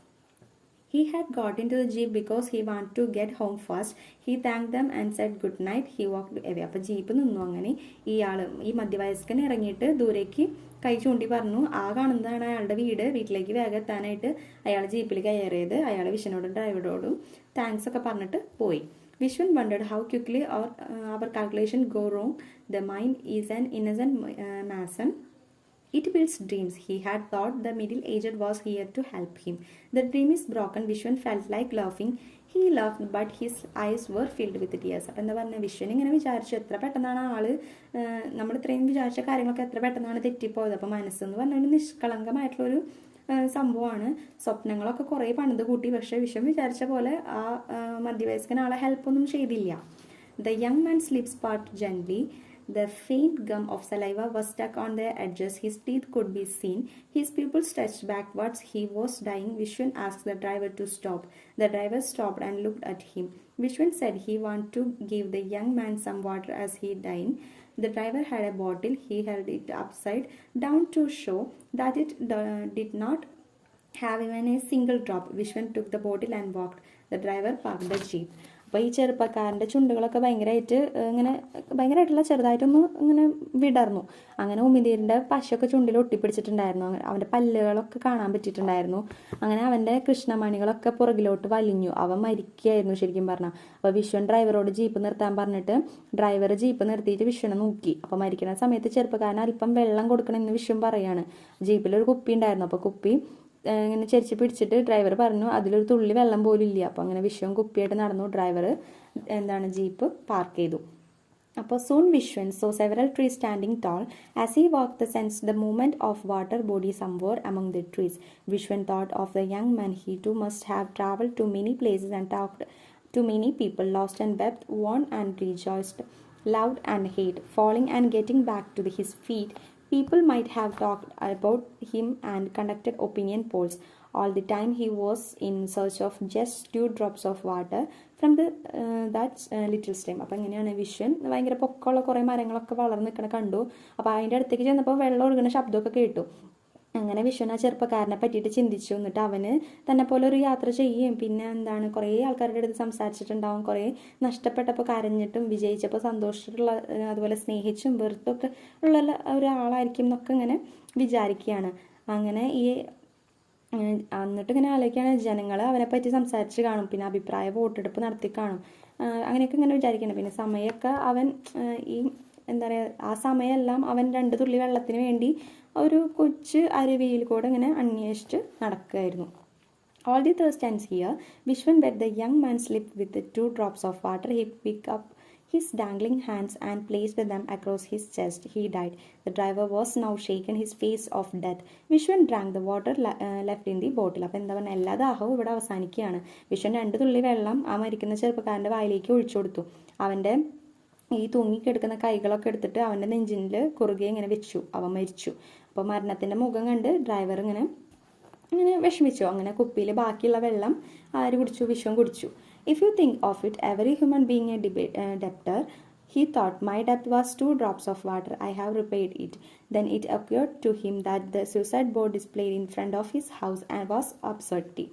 He had got into the jeep because he wanted to get home fast. He thanked them and said good night. He walked away. അപ്പോൾ jeep നിന്നു. അങ്ങനെ ഈ മധ്യവയസ്കൻ ഇറങ്ങിയിട്ട് ദൂരേക്ക് കൈ ചൂണ്ടി പറഞ്ഞു. ആ കാണുന്നതാണ് അയാളുടെ വീട്. വീട്ടിലേക്ക് വേഗം എത്താനായിട്ട് അയാൾ ജീപ്പിൽ കയറിയത്. അയാൾ വിശ്വനോടും ഡ്രൈവറോടും താങ്ക്സ് ഒക്കെ പറഞ്ഞിട്ട് പോയി. Vishwan wondered how quickly our calculation go wrong. The mind is an innocent mason. It builds dreams. He had thought the middle-aged was here to help him. The dream is broken. Vishwan felt like laughing. He laughed, but his eyes were filled with tears. അപ്പം എന്താ പറഞ്ഞത്, വിശ്വൻ ഇങ്ങനെ വിചാരിച്ചു എത്ര പെട്ടെന്നാണ് നമ്മൾ ഇത്രയും വിചാരിച്ച കാര്യങ്ങളൊക്കെ എത്ര പെട്ടെന്നാണ് തെറ്റിപ്പോയത്. അപ്പം മനസ്സെന്ന് പറഞ്ഞ ഒരു നിഷ്കളങ്കമായിട്ടുള്ളൊരു സംഭവമാണ്. സ്വപ്നങ്ങളൊക്കെ കുറേ പണിത് കൂട്ടി. പക്ഷേ വിശ്വൻ വിചാരിച്ച പോലെ ആ മധ്യവയസ്കൻ ആളെ ഹെൽപ്പൊന്നും ചെയ്തില്ല. The young man's lips parted gently. The faint gum of saliva was stuck on their edges. His teeth could be seen. His pupils stretched backwards. He was dying. Vishwan asked the driver to stop. The driver stopped and looked at him. Vishwan said he wanted to give the young man some water as he died. The driver had a bottle. He held it upside down to show that it did not have even a single drop. Vishwan took the bottle and walked. The driver parked the jeep. അപ്പോൾ ഈ ചെറുപ്പക്കാരൻ്റെ ചുണ്ടുകളൊക്കെ ഭയങ്കരമായിട്ടുള്ള ചെറുതായിട്ടൊന്ന് ഇങ്ങനെ വിടർന്നു. അങ്ങനെ ഉമിനീരിൻ്റെ പശയൊക്കെ ചുണ്ടിൽ ഒട്ടിപ്പിടിച്ചിട്ടുണ്ടായിരുന്നു. അവൻ്റെ പല്ലുകളൊക്കെ കാണാൻ പറ്റിയിട്ടുണ്ടായിരുന്നു. അങ്ങനെ അവൻ്റെ കൃഷ്ണമണികളൊക്കെ പുറകിലോട്ട് വലിഞ്ഞു. അവൻ മരിക്കുകയായിരുന്നു ശരിക്കും പറഞ്ഞാൽ. അപ്പോൾ വിശ്വൻ ഡ്രൈവറോട് ജീപ്പ് നിർത്താൻ പറഞ്ഞിട്ട് ഡ്രൈവർ ജീപ്പ് നിർത്തിയിട്ട് വിശ്വനെ നോക്കി. അപ്പോൾ മരിക്കുന്ന സമയത്ത് ചെറുപ്പക്കാരൻ അല്പം വെള്ളം കൊടുക്കണമെന്ന് വിശ്വൻ പറയാണ്. ജീപ്പിലൊരു കുപ്പി ഉണ്ടായിരുന്നു. അപ്പോൾ കുപ്പി ഇങ്ങനെ ചെരിച്ച് പിടിച്ചിട്ട് ഡ്രൈവർ പറഞ്ഞു അതിലൊരു തുള്ളി വെള്ളം പോലും ഇല്ല. അപ്പോൾ അങ്ങനെ വിശ്വൻ കുപ്പിയായിട്ട് നടന്നു. ഡ്രൈവർ ജീപ്പ് പാർക്ക് ചെയ്തു. അപ്പോൾ soon Vishwan saw several trees standing tall. As he walked, he sensed the movement of water body somewhere among the trees. Vishwan thought of the young man. He too must have traveled to many places and talked to many people, lost and wept, won and rejoiced, loved and hated, falling and getting back to his feet. People might have talked about him and conducted opinion polls. All the time he was in search of just 2 drops of water from that little stream. അപ്പോൾ ഇങ്ങനെയാണ് വിശ്വൻ ഭയങ്കര പൊക്കമുള്ള കുറേ മരങ്ങളൊക്കെ വളർന്ന് നിൽക്കണ കണ്ടു. അപ്പോൾ അതിൻ്റെ അടുത്തേക്ക് ചെന്നപ്പോൾ വെള്ളം ഒഴുകുന്ന ശബ്ദമൊക്കെ കേട്ടു. അങ്ങനെ വിശ്വൻ ആ ചെറുപ്പക്കാരനെ പറ്റിയിട്ട് ചിന്തിച്ചു. എന്നിട്ട് അവന് തന്നെ പോലെ ഒരു യാത്ര ചെയ്യുകയും പിന്നെ കുറേ ആൾക്കാരുടെ അടുത്ത് സംസാരിച്ചിട്ടുണ്ടാവും. കുറേ നഷ്ടപ്പെട്ടപ്പോൾ കരഞ്ഞിട്ടും വിജയിച്ചപ്പോൾ സന്തോഷിച്ചിട്ടുള്ള അതുപോലെ സ്നേഹിച്ചും വെറുത്തൊക്കെ ഉള്ള ഒരാളായിരിക്കും എന്നൊക്കെ ഇങ്ങനെ വിചാരിക്കുകയാണ്. അങ്ങനെ എന്നിട്ട് ഇങ്ങനെ ആലോചിക്കുകയാണ് ജനങ്ങൾ അവനെപ്പറ്റി സംസാരിച്ച് കാണും. പിന്നെ അഭിപ്രായ വോട്ടെടുപ്പ് നടത്തി കാണും. അങ്ങനെയൊക്കെ ഇങ്ങനെ വിചാരിക്കണം. പിന്നെ സമയമൊക്കെ അവൻ ആ സമയമെല്ലാം അവൻ 2 തുള്ളി വെള്ളത്തിന് വേണ്ടി ഒരു കൊച്ചു അരുവിയിൽ കൂടെ ഇങ്ങനെ അന്വേഷിച്ച് നടക്കുകയായിരുന്നു. All the thirst ends here. Vishwan let the young man slip with the 2 drops of water. He his dangling hands and placed them across his chest. He died. The driver was now shaken his face of death. Vishwan drank the water left in the bottle. അപ്പോൾ എന്താ പറഞ്ഞാൽ എല്ലാ ദാഹവും ഇവിടെ അവസാനിക്കുകയാണ്. വിശ്വൻ 2 തുള്ളി വെള്ളം ആ മരിക്കുന്ന ചെറുപ്പക്കാരൻ്റെ വായിലേക്ക് ഒഴിച്ചു കൊടുത്തു. അവൻ്റെ ഈ തൂങ്ങിക്കെടുക്കുന്ന കൈകളൊക്കെ എടുത്തിട്ട് അവൻ്റെ നെഞ്ചിൽ കുറുകെ ഇങ്ങനെ വെച്ചു. അവൻ മരിച്ചു. അപ്പോൾ മരണത്തിൻ്റെ മുഖം കണ്ട് ഡ്രൈവർ ഇങ്ങനെ വിഷമിച്ചു. അങ്ങനെ കുപ്പിയിൽ ബാക്കിയുള്ള വെള്ളം ആര് കുടിച്ചു? വിശ്വം കുടിച്ചു. If you think of it, every human being a debtor, he thought, my debt was 2 drops of water. I have repaid it. Then it occurred to him that the suicide board displayed in front of his house and was absurdity.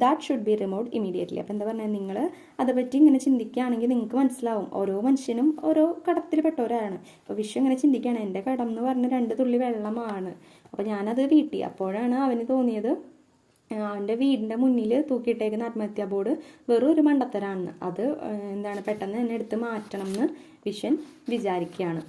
That should be removed immediately. അപ്പോൾ എന്താ പറഞ്ഞാൽ, നിങ്ങൾ അതേപ്പറ്റി ഇങ്ങനെ ചിന്തിക്കുകയാണെങ്കിൽ നിങ്ങൾക്ക് മനസ്സിലാവും ഓരോ മനുഷ്യനും ഓരോ കടത്തിൽപ്പെട്ടവരാണ്. അപ്പോൾ വിശ്വം ഇങ്ങനെ ചിന്തിക്കുകയാണ്, എൻ്റെ കടം എന്ന് പറഞ്ഞ 2 തുള്ളി വെള്ളമാണ്. അപ്പോൾ ഞാനത് വീട്ടി. അപ്പോഴാണ് അവന് തോന്നിയത് അവൻ്റെ വീടിൻ്റെ മുന്നിൽ തൂക്കിയിട്ടേക്കുന്ന ആത്മഹത്യാ ബോർഡ് വെറും ഒരു മണ്ടത്തരാണെന്ന്. അത് പെട്ടെന്ന് തന്നെ എടുത്ത് മാറ്റണം എന്ന് വിശ്വൻ വിചാരിക്കുകയാണ്.